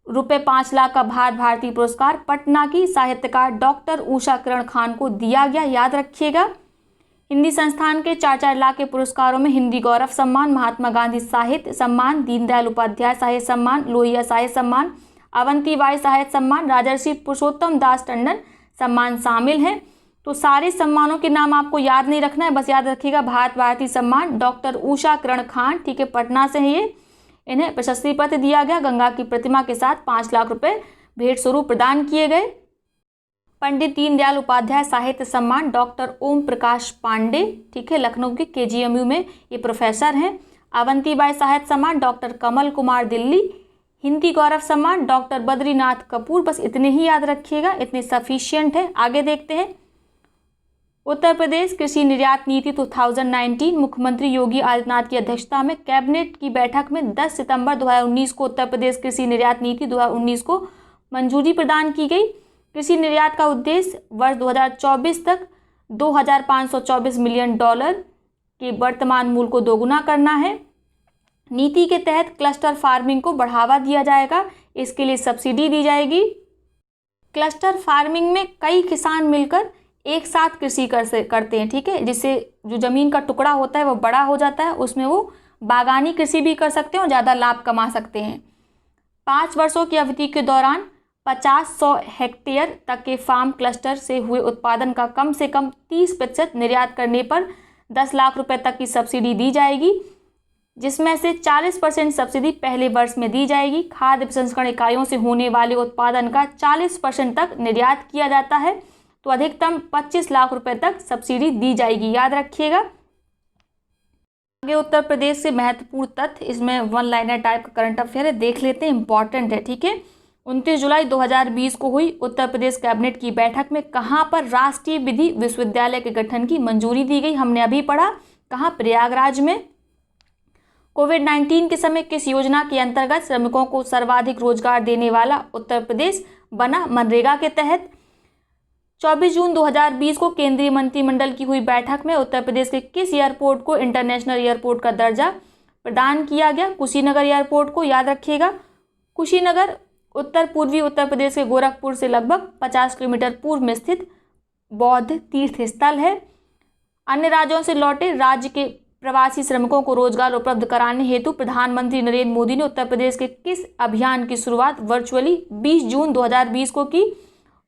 रुपये 5 लाख का भारत भारती पुरस्कार पटना की साहित्यकार डॉक्टर उषा किरण खान को दिया गया। याद रखिएगा, हिंदी संस्थान के 4-4 लाख के पुरस्कारों में हिंदी गौरव सम्मान, महात्मा गांधी साहित्य सम्मान, दीनदयाल उपाध्याय साहित्य सम्मान, लोहिया साहित्य सम्मान, अवंती बाई साहित्य सम्मान, राजर्षि पुरुषोत्तम दास टंडन सम्मान शामिल हैं। तो सारे सम्मानों के नाम आपको याद नहीं रखना है, बस याद रखिएगा भारत भारती सम्मान डॉक्टर उषा किरण खान, ठीक है, पटना से है ये। इन्हें प्रशस्ति पत्र दिया गया। गंगा की प्रतिमा के साथ 5 लाख रुपए भेंट स्वरूप प्रदान किए गए। पंडित दीनदयाल उपाध्याय साहित्य सम्मान डॉक्टर ओम प्रकाश पांडे, ठीक है, लखनऊ के KGMU में ये प्रोफेसर हैं। अवंतीबाई साहित्य सम्मान डॉक्टर कमल कुमार दिल्ली। हिंदी गौरव सम्मान डॉक्टर बद्रीनाथ कपूर। बस इतने ही याद रखिएगा, इतने सफिशिएंट है। आगे देखते हैं। उत्तर प्रदेश कृषि निर्यात नीति 2019 मुख्यमंत्री योगी आदित्यनाथ की अध्यक्षता में कैबिनेट की बैठक में 10 सितंबर 2019 को उत्तर प्रदेश कृषि निर्यात नीति 2019 को मंजूरी प्रदान की गई। कृषि निर्यात का उद्देश्य वर्ष 2024 तक $2,524 मिलियन के वर्तमान मूल्य को दोगुना करना है। नीति के तहत क्लस्टर फार्मिंग को बढ़ावा दिया जाएगा, इसके लिए सब्सिडी दी जाएगी। क्लस्टर फार्मिंग में कई किसान मिलकर एक साथ कृषि करते हैं, ठीक है, जिससे जो ज़मीन का टुकड़ा होता है वो बड़ा हो जाता है, उसमें वो बागानी कृषि भी कर सकते हैं और ज़्यादा लाभ कमा सकते हैं। 5 वर्षों की अवधि के दौरान 50-100 हेक्टेयर तक के फार्म क्लस्टर से हुए उत्पादन का कम से कम 30% निर्यात करने पर 10 लाख रुपए तक की सब्सिडी दी जाएगी, जिसमें से 40% सब्सिडी पहले वर्ष में दी जाएगी। खाद्य प्रसंस्करण इकाइयों से होने वाले उत्पादन का 40% तक निर्यात किया जाता है, तो अधिकतम 25 लाख रुपए तक सब्सिडी दी जाएगी। याद रखिएगा। आगे उत्तर प्रदेश से महत्वपूर्ण तथ्य, इसमें वन लाइनर टाइप का करंट अफेयर है, देख लेते हैं, इंपॉर्टेंट है, ठीक है। 29 जुलाई 2020 को हुई उत्तर प्रदेश कैबिनेट की बैठक में कहां पर राष्ट्रीय विधि विश्वविद्यालय के गठन की मंजूरी दी गई? हमने अभी पढ़ा, कहां? प्रयागराज में। कोविड-19 के समय किस योजना के अंतर्गत श्रमिकों को सर्वाधिक रोजगार देने वाला उत्तर प्रदेश बना? मनरेगा के तहत। 24 जून 2020 को केंद्रीय मंत्रिमंडल की हुई बैठक में उत्तर प्रदेश के किस एयरपोर्ट को इंटरनेशनल एयरपोर्ट का दर्जा प्रदान किया गया? कुशीनगर एयरपोर्ट को, याद रखिएगा। कुशीनगर उत्तर पूर्वी उत्तर प्रदेश के गोरखपुर से लगभग 50 किलोमीटर पूर्व में स्थित बौद्ध तीर्थ स्थल है। अन्य राज्यों से लौटे राज्य के प्रवासी श्रमिकों को रोजगार उपलब्ध कराने हेतु प्रधानमंत्री नरेंद्र मोदी ने उत्तर प्रदेश के किस अभियान की शुरुआत वर्चुअली 20 जून 2020 को की?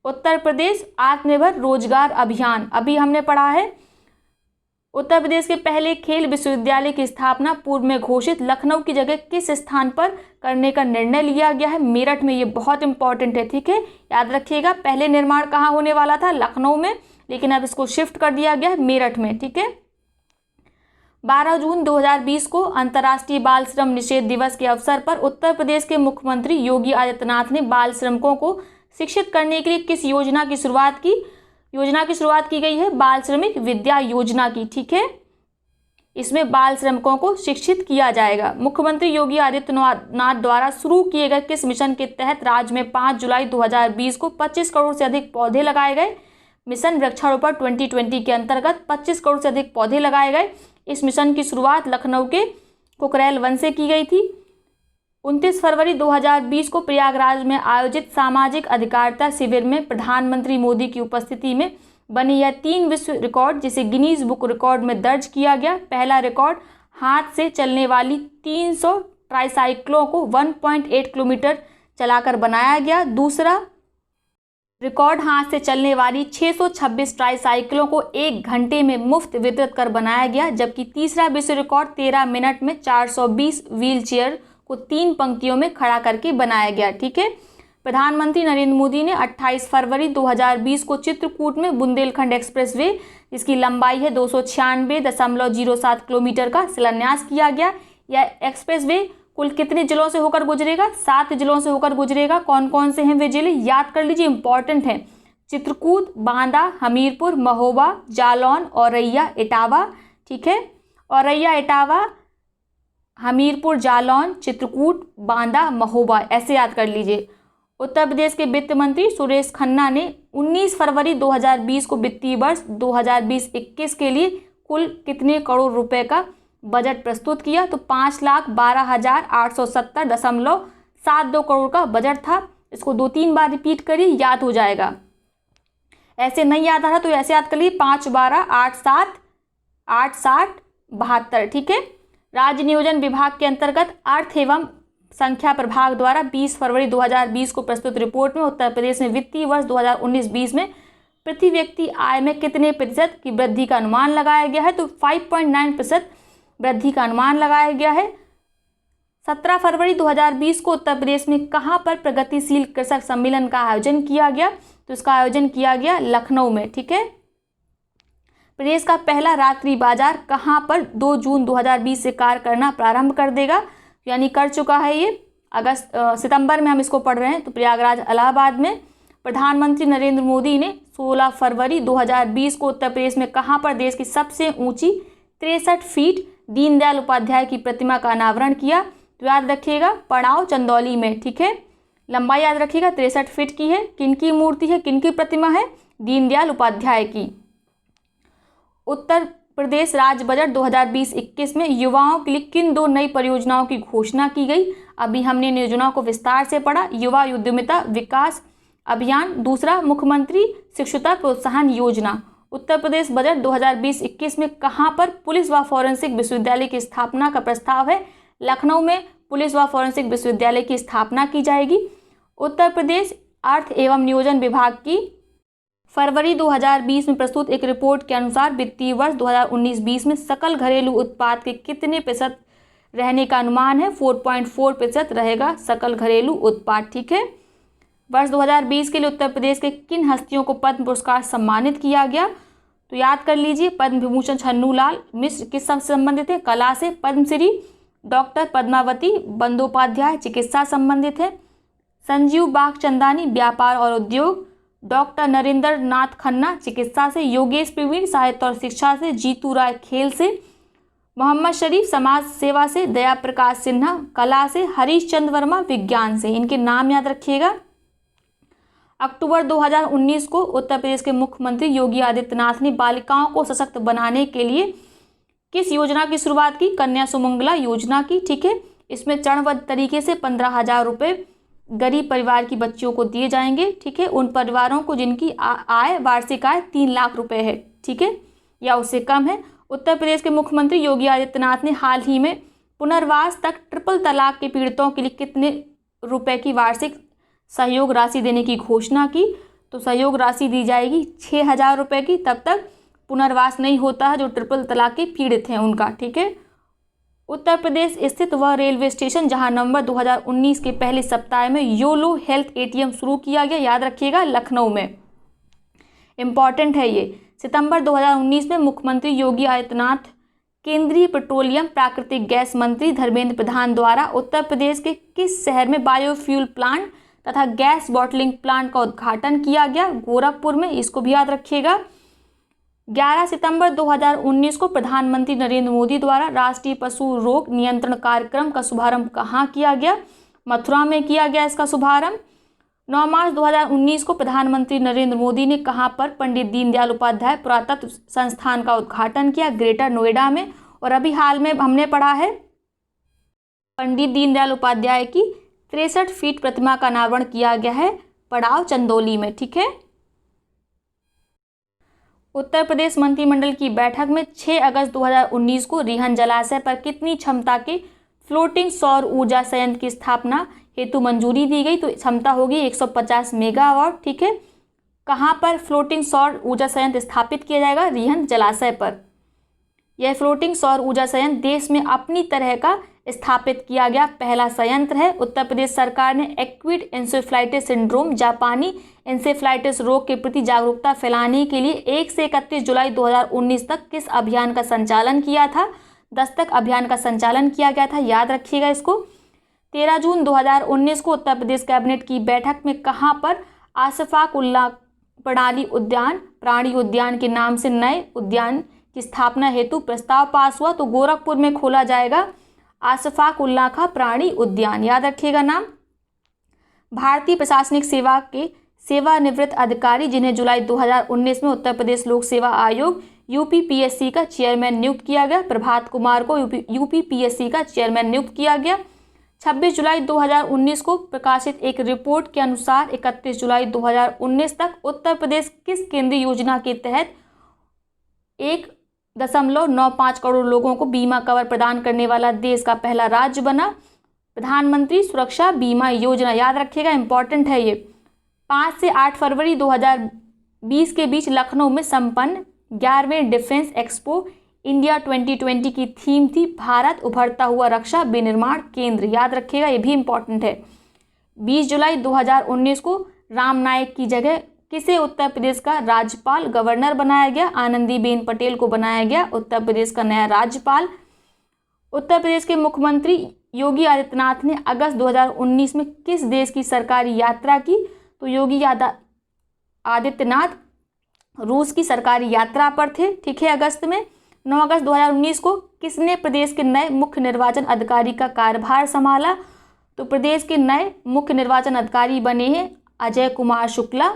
उत्तर प्रदेश आत्मनिर्भर रोजगार अभियान, अभी हमने पढ़ा है। उत्तर प्रदेश के पहले खेल विश्वविद्यालय की स्थापना पूर्व में घोषित लखनऊ की जगह किस स्थान पर करने का निर्णय लिया गया है? मेरठ में। ये बहुत इंपॉर्टेंट है, ठीक है, याद रखिएगा। पहले निर्माण कहाँ होने वाला था? लखनऊ में, लेकिन अब इसको शिफ्ट कर दिया गया है मेरठ में, ठीक है। 12 जून 2020 को अंतर्राष्ट्रीय बाल श्रम निषेध दिवस के अवसर पर उत्तर प्रदेश के मुख्यमंत्री योगी आदित्यनाथ ने बाल श्रमिकों को शिक्षित करने के लिए किस योजना की शुरुआत की? योजना की शुरुआत की गई है बाल श्रमिक विद्या योजना की, ठीक है। इसमें बाल श्रमिकों को शिक्षित किया जाएगा। मुख्यमंत्री योगी आदित्यनाथ द्वारा शुरू किए गए किस मिशन के तहत राज्य में 5 जुलाई 2020 को 25 करोड़ से अधिक पौधे लगाए गए? मिशन वृक्षारोपण 2020 के अंतर्गत 25 करोड़ से अधिक पौधे लगाए गए। इस मिशन की शुरुआत लखनऊ के कुकरेल वन से की गई थी। 29 फरवरी 2020 को प्रयागराज में आयोजित सामाजिक अधिकारिता शिविर में प्रधानमंत्री मोदी की उपस्थिति में बनी यह 3 विश्व रिकॉर्ड, जिसे गिनीज बुक रिकॉर्ड में दर्ज किया गया। पहला रिकॉर्ड हाथ से चलने वाली 300 ट्राईसाइकिलों को 1.8 किलोमीटर चलाकर बनाया गया। दूसरा रिकॉर्ड हाथ से चलने वाली 626 ट्राईसाइकिलों को 1 घंटे में मुफ्त वितरित कर बनाया गया। जबकि तीसरा विश्व रिकॉर्ड 13 मिनट में 420 व्हील चेयर को 3 पंक्तियों में खड़ा करके बनाया गया, ठीक है। प्रधानमंत्री नरेंद्र मोदी ने 28 फरवरी 2020 को चित्रकूट में बुंदेलखंड एक्सप्रेसवे, जिसकी लंबाई है 296.07 किलोमीटर का शिलान्यास किया गया। यह एक्सप्रेसवे कुल कितने जिलों से होकर गुजरेगा? 7 जिलों से होकर गुजरेगा। कौन कौन से हैं वे जिले? याद कर लीजिए, इंपॉर्टेंट हैं। चित्रकूट, बांदा, हमीरपुर, महोबा, जालौन, औरैया, इटावा, ठीक है। औरैया, इटावा, हमीरपुर, जालौन, चित्रकूट, बांदा, महोबा, ऐसे याद कर लीजिए। उत्तर प्रदेश के वित्त मंत्री सुरेश खन्ना ने 19 फरवरी 2020 को वित्तीय वर्ष 2020-21 के लिए कुल कितने करोड़ रुपए का बजट प्रस्तुत किया? तो 5,12,870.72 करोड़ का बजट था। इसको 2-3 बार रिपीट करिए, याद हो जाएगा। ऐसे नहीं याद आ रहा तो ऐसे याद कर लीजिए, 5,12,8,7,8,60,72, ठीक है। राज्य नियोजन विभाग के अंतर्गत अर्थ एवं संख्या प्रभाग द्वारा 20 फरवरी 2020 को प्रस्तुत रिपोर्ट में उत्तर प्रदेश में वित्तीय वर्ष 2019-20 में प्रति व्यक्ति आय में कितने प्रतिशत की वृद्धि का अनुमान लगाया गया है? तो 5.9% वृद्धि का अनुमान लगाया गया है। 17 फरवरी 2020 को उत्तर प्रदेश में कहां पर प्रगतिशील कृषक सम्मेलन का आयोजन किया गया? तो इसका आयोजन किया गया लखनऊ में, ठीक है। प्रदेश का पहला रात्रि बाजार कहां पर 2 जून 2020 से कार्य करना प्रारंभ कर देगा? यानी कर चुका है ये, सितंबर में हम इसको पढ़ रहे हैं। तो प्रयागराज इलाहाबाद में। प्रधानमंत्री नरेंद्र मोदी ने 16 फरवरी 2020 को उत्तर प्रदेश में कहां पर देश की सबसे ऊंची 63 फीट दीनदयाल उपाध्याय की प्रतिमा का अनावरण किया? तो याद रखिएगा, पड़ाव, चंदौली में, ठीक है। लंबाई याद रखिएगा 63 फीट की है। किनकी मूर्ति है, किनकी प्रतिमा है? दीनदयाल उपाध्याय की। उत्तर प्रदेश राज्य बजट 2020-21 में युवाओं के लिए किन 2 नई परियोजनाओं की घोषणा की गई? अभी हमने इन योजनाओं को विस्तार से पढ़ा। युवा उद्यमिता विकास अभियान, दूसरा मुख्यमंत्री शिक्षुता प्रोत्साहन योजना। उत्तर प्रदेश बजट 2020-21 में कहां पर पुलिस व फॉरेंसिक विश्वविद्यालय की स्थापना का प्रस्ताव है? लखनऊ में पुलिस व फॉरेंसिक विश्वविद्यालय की स्थापना की जाएगी। उत्तर प्रदेश अर्थ एवं नियोजन विभाग की फरवरी 2020 में प्रस्तुत एक रिपोर्ट के अनुसार वित्तीय वर्ष 2019-20 में सकल घरेलू उत्पाद के कितने प्रतिशत रहने का अनुमान है? 4.4% रहेगा सकल घरेलू उत्पाद, ठीक है। वर्ष 2020 के लिए उत्तर प्रदेश के किन हस्तियों को पद्म पुरस्कार सम्मानित किया गया? तो याद कर लीजिए, पद्म विभूषण छन्नूलाल मिश्र किस से संबंधित है? कला से। पद्मश्री डॉक्टर पद्मावती बंदोपाध्याय चिकित्सा संबंधित है। संजीव बागचंदानी व्यापार और उद्योग। डॉक्टर नरेंद्र नाथ खन्ना चिकित्सा से। योगेश प्रवीण साहित्य और शिक्षा से। जीतू राय खेल से। मोहम्मद शरीफ समाज सेवा से। दया प्रकाश सिन्हा कला से। हरीश चंद्र वर्मा विज्ञान से। इनके नाम याद रखिएगा। अक्टूबर 2019 को उत्तर प्रदेश के मुख्यमंत्री योगी आदित्यनाथ ने बालिकाओं को सशक्त बनाने के लिए किस योजना की शुरुआत की? कन्या सुमंगला योजना की। ठीक है, इसमें चरणबद्ध तरीके से 15,000 रुपये गरीब परिवार की बच्चियों को दिए जाएंगे। ठीक है, उन परिवारों को जिनकी आय वार्षिक आय 3 लाख रुपए है, ठीक है, या उससे कम है। उत्तर प्रदेश के मुख्यमंत्री योगी आदित्यनाथ ने हाल ही में पुनर्वास तक ट्रिपल तलाक के पीड़ितों के लिए कितने रुपए की वार्षिक सहयोग राशि देने की घोषणा की? तो सहयोग राशि दी जाएगी 6,000 रुपये की। तब तक पुनर्वास नहीं होता है जो ट्रिपल तलाक के पीड़ित हैं उनका। ठीक है, उत्तर प्रदेश स्थित वह रेलवे स्टेशन जहां नवंबर 2019 के पहले सप्ताह में योलो हेल्थ ATM शुरू किया गया, याद रखिएगा, लखनऊ में। इंपॉर्टेंट है ये। सितंबर 2019 में मुख्यमंत्री योगी आदित्यनाथ केंद्रीय पेट्रोलियम प्राकृतिक गैस मंत्री धर्मेंद्र प्रधान द्वारा उत्तर प्रदेश के किस शहर में बायोफ्यूल प्लांट तथा गैस बॉटलिंग प्लांट का उद्घाटन किया गया? गोरखपुर में। इसको भी याद रखिएगा। 11 सितंबर 2019 को प्रधानमंत्री नरेंद्र मोदी द्वारा राष्ट्रीय पशु रोग नियंत्रण कार्यक्रम का शुभारंभ कहाँ किया गया? मथुरा में किया गया इसका शुभारंभ। 9 मार्च 2019 को प्रधानमंत्री नरेंद्र मोदी ने कहाँ पर पंडित दीनदयाल उपाध्याय पुरातत्व संस्थान का उद्घाटन किया? ग्रेटर नोएडा में। और अभी हाल में हमने पढ़ा है पंडित दीनदयाल उपाध्याय की 63 फीट प्रतिमा का अनावरण किया गया है पड़ाव चंदौली में। ठीक है, उत्तर प्रदेश मंत्रिमंडल की बैठक में 6 अगस्त 2019 को रिहन जलाशय पर कितनी क्षमता के फ्लोटिंग सौर ऊर्जा संयंत्र की स्थापना हेतु मंजूरी दी गई? तो क्षमता होगी 150 मेगावाट। ठीक है, कहाँ पर फ्लोटिंग सौर ऊर्जा संयंत्र स्थापित किया जाएगा? रिहन जलाशय पर। यह फ्लोटिंग सौर ऊर्जा संयंत्र देश में अपनी तरह का स्थापित किया गया पहला संयंत्र है। उत्तर प्रदेश सरकार ने एक्यूट एन्सेफेलाइटिस सिंड्रोम जापानी एन्सेफेलाइटिस रोग के प्रति जागरूकता फैलाने के लिए 1 से 31 जुलाई 2019 तक किस अभियान का संचालन किया था? दस्तक अभियान का संचालन किया गया था, याद रखिएगा इसको। 13 जून 2019 को उत्तर प्रदेश कैबिनेट की बैठक में कहाँ पर आशफाक उल्लाह प्रणाली उद्यान प्राणी उद्यान के नाम से नए उद्यान की स्थापना हेतु प्रस्ताव पास हुआ? तो गोरखपुर में खोला जाएगा आशफाक उल्लाह का प्राणी उद्यान, याद रखिएगा नाम। भारतीय प्रशासनिक सेवा के सेवानिवृत्त अधिकारी जिन्हें जुलाई 2019 में उत्तर प्रदेश लोक सेवा आयोग UPPSC का चेयरमैन नियुक्त किया गया, प्रभात कुमार को UPPSC का चेयरमैन नियुक्त किया गया। 26 जुलाई 2019 को प्रकाशित एक रिपोर्ट के अनुसार 31 जुलाई 2019 तक उत्तर प्रदेश किस केंद्रीय योजना के तहत 1.95 करोड़ लोगों को बीमा कवर प्रदान करने वाला देश का पहला राज्य बना? प्रधानमंत्री सुरक्षा बीमा योजना, याद रखिएगा, इंपॉर्टेंट है ये। 5 से 8 फरवरी 2020 के बीच लखनऊ में संपन्न 11वें डिफेंस एक्सपो इंडिया 2020 की थीम थी भारत उभरता हुआ रक्षा विनिर्माण केंद्र, याद रखिएगा, ये भी इंपॉर्टेंट है। 20 जुलाई 2019 को राम नाईक की जगह किसे उत्तर प्रदेश का राज्यपाल गवर्नर बनाया गया? आनंदीबेन पटेल को बनाया गया उत्तर प्रदेश का नया राज्यपाल। उत्तर प्रदेश के मुख्यमंत्री योगी आदित्यनाथ ने अगस्त 2019 में किस देश की सरकारी यात्रा की? तो योगी आदित्यनाथ रूस की सरकारी यात्रा पर थे। ठीक है, अगस्त में। 9 अगस्त 2019 को किसने प्रदेश के नए मुख्य निर्वाचन अधिकारी का कार्यभार संभाला? तो प्रदेश के नए मुख्य निर्वाचन अधिकारी बने हैं अजय कुमार शुक्ला।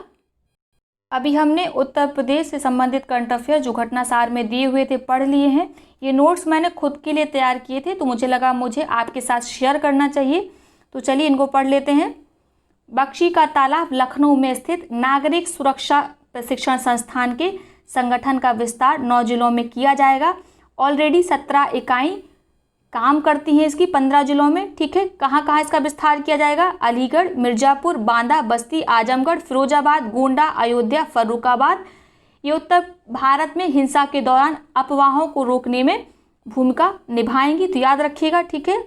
अभी हमने उत्तर प्रदेश से संबंधित करंट अफेयर जो घटनासार में दिए हुए थे पढ़ लिए हैं। ये नोट्स मैंने खुद के लिए तैयार किए थे तो मुझे लगा मुझे आपके साथ शेयर करना चाहिए, तो चलिए इनको पढ़ लेते हैं। बख्शी का तालाब लखनऊ में स्थित नागरिक सुरक्षा प्रशिक्षण संस्थान के संगठन का विस्तार 9 जिलों में किया जाएगा। ऑलरेडी 17 इकाई काम करती हैं इसकी 15 जिलों में। ठीक है, कहाँ कहाँ इसका विस्तार किया जाएगा? अलीगढ़, मिर्जापुर, बांदा, बस्ती, आजमगढ़, फिरोजाबाद, गोंडा, अयोध्या, फर्रुखाबाद। ये उत्तर भारत में हिंसा के दौरान अफवाहों को रोकने में भूमिका निभाएंगी, तो याद रखिएगा। ठीक है,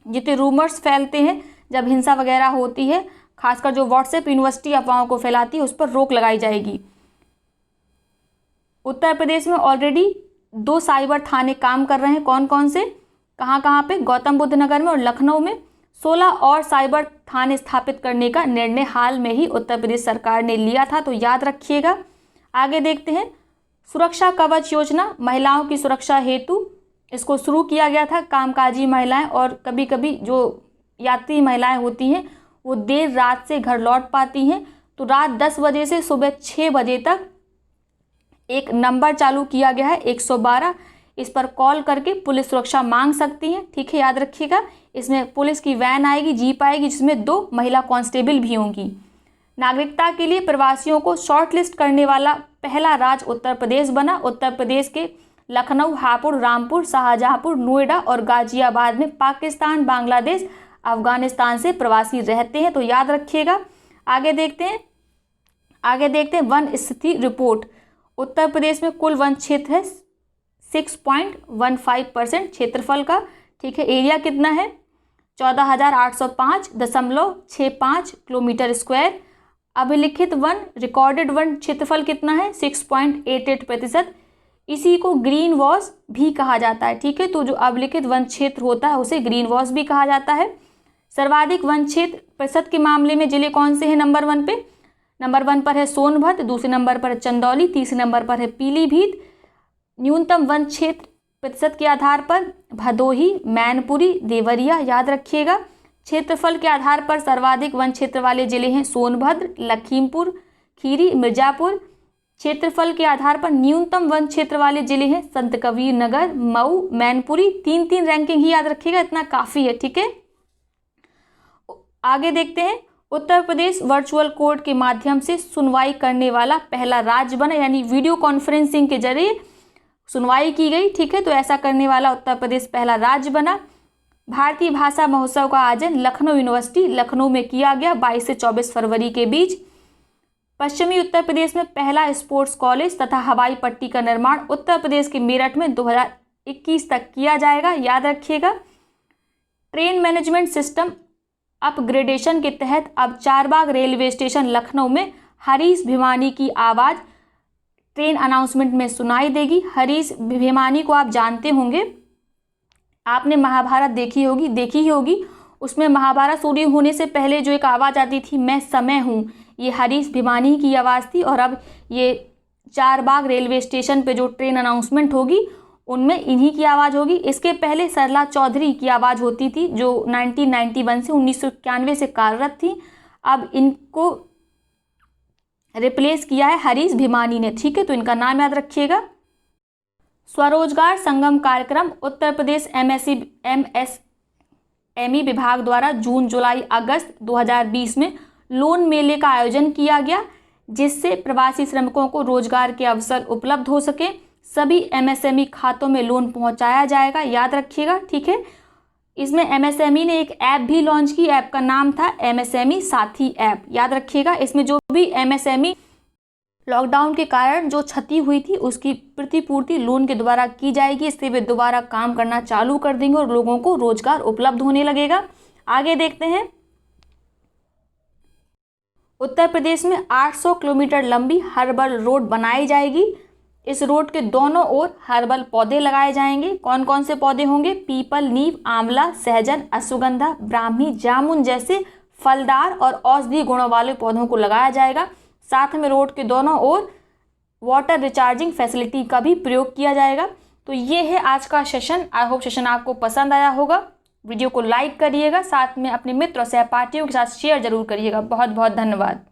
जितने रूमर्स फैलते हैं जब हिंसा वगैरह होती है, खासकर जो व्हाट्सएप यूनिवर्सिटी अफवाहों को फैलाती है, उस पर रोक लगाई जाएगी। उत्तर प्रदेश में ऑलरेडी 2 साइबर थाने काम कर रहे हैं। कौन कौन से, कहाँ कहाँ पे? गौतम बुद्ध नगर में और लखनऊ में। 16 और साइबर थाने स्थापित करने का निर्णय हाल में ही उत्तर प्रदेश सरकार ने लिया था, तो याद रखिएगा। आगे देखते हैं, सुरक्षा कवच योजना महिलाओं की सुरक्षा हेतु इसको शुरू किया गया था। कामकाजी महिलाएं और कभी कभी जो यात्री महिलाएं होती हैं वो देर रात से घर लौट पाती हैं, तो रात 10 बजे से सुबह 6 बजे तक एक नंबर चालू किया गया है 112। इस पर कॉल करके पुलिस सुरक्षा मांग सकती हैं, ठीक है, याद रखिएगा। इसमें पुलिस की वैन आएगी, जीप आएगी, जिसमें 2 महिला कांस्टेबल भी होंगी। नागरिकता के लिए प्रवासियों को शॉर्टलिस्ट करने वाला पहला राज्य उत्तर प्रदेश बना। उत्तर प्रदेश के लखनऊ, हापुड़, रामपुर, शाहजहांपुर, नोएडा और गाजियाबाद में पाकिस्तान, बांग्लादेश, अफगानिस्तान से प्रवासी रहते हैं, तो याद रखिएगा। आगे देखते हैं वन स्थिति रिपोर्ट। उत्तर प्रदेश में कुल वन क्षेत्र है 6.15% क्षेत्रफल का, ठीक है। एरिया कितना है? 14,805.65 किलोमीटर स्क्वायर। अभिलिखित वन, रिकॉर्डेड वन क्षेत्रफल कितना है? 6.88%। इसी को ग्रीन वॉश भी कहा जाता है, ठीक है। तो जो अभिलिखित वन क्षेत्र होता है उसे ग्रीन वॉश भी कहा जाता है। सर्वाधिक वन क्षेत्र प्रतिशत के मामले में जिले कौन से हैं नंबर 1 पे? नंबर 1 पर है सोनभद्र, दूसरे नंबर पर है चंदौली, तीसरे नंबर पर है पीलीभीत। न्यूनतम वन क्षेत्र प्रतिशत के आधार पर भदोही, मैनपुरी, देवरिया, याद रखिएगा। क्षेत्रफल के आधार पर सर्वाधिक वन क्षेत्र वाले जिले हैं सोनभद्र, लखीमपुर खीरी, मिर्जापुर। क्षेत्रफल के आधार पर न्यूनतम वन क्षेत्र वाले जिले हैं संत कबीर नगर, मऊ, मैनपुरी। 3-3 रैंकिंग ही याद रखिएगा, इतना काफ़ी है, ठीक है। आगे देखते हैं, उत्तर प्रदेश वर्चुअल कोर्ट के माध्यम से सुनवाई करने वाला पहला राज्य बना, यानी वीडियो कॉन्फ्रेंसिंग के जरिए सुनवाई की गई, ठीक है। तो ऐसा करने वाला उत्तर प्रदेश पहला राज्य बना। भारतीय भाषा महोत्सव का आयोजन लखनऊ यूनिवर्सिटी लखनऊ में किया गया 22 से 24 फरवरी के बीच। पश्चिमी उत्तर प्रदेश में पहला स्पोर्ट्स कॉलेज तथा हवाई पट्टी का निर्माण उत्तर प्रदेश के मेरठ में 2021 तक किया जाएगा, याद रखिएगा। ट्रेन मैनेजमेंट सिस्टम अपग्रेडेशन के तहत अब चारबाग रेलवे स्टेशन लखनऊ में हरीश भिवानी की आवाज़ ट्रेन अनाउंसमेंट में सुनाई देगी। हरीश भिवानी को आप जानते होंगे, आपने महाभारत देखी ही होगी। उसमें महाभारत शुरू होने से पहले जो एक आवाज़ आती थी, मैं समय हूँ, ये हरीश भिवानी की आवाज़ थी। और अब ये चारबाग रेलवे स्टेशन पे जो ट्रेन अनाउंसमेंट होगी उनमें इन्हीं की आवाज़ होगी। इसके पहले सरला चौधरी की आवाज़ होती थी, जो 1991 से 1991 से कार्यरत थी। अब इनको रिप्लेस किया है हरीश भिवानी ने, ठीक है। तो इनका नाम याद रखिएगा। स्वरोजगार संगम कार्यक्रम उत्तर प्रदेश MSME विभाग द्वारा जून, जुलाई, अगस्त 2020 में लोन मेले का आयोजन किया गया, जिससे प्रवासी श्रमिकों को रोजगार के अवसर उपलब्ध हो सके। सभी MSME खातों में लोन पहुंचाया जाएगा, याद रखिएगा, ठीक है। इसमें MSME ने एक ऐप भी लॉन्च की, ऐप का नाम था MSME साथी ऐप, याद रखिएगा। इसमें जो भी MSME लॉकडाउन के कारण जो क्षति हुई थी उसकी प्रतिपूर्ति लोन के द्वारा की जाएगी। इससे वे दोबारा काम करना चालू कर देंगे और लोगों को रोजगार उपलब्ध होने लगेगा। आगे देखते हैं, उत्तर प्रदेश में 800 किलोमीटर लंबी हर्बल रोड बनाई जाएगी। इस रोड के दोनों ओर हर्बल पौधे लगाए जाएंगे। कौन कौन से पौधे होंगे? पीपल, नीम, आंवला, सहजन, अश्वगंधा, ब्राह्मी, जामुन जैसे फलदार और औषधीय गुणों वाले पौधों को लगाया जाएगा। साथ में रोड के दोनों ओर वाटर रिचार्जिंग फैसिलिटी का भी प्रयोग किया जाएगा। तो ये है आज का सेशन। आई होप सेशन आपको पसंद आया होगा। वीडियो को लाइक करिएगा, साथ में अपने मित्र और सहपाठियों के साथ शेयर जरूर करिएगा। बहुत बहुत धन्यवाद।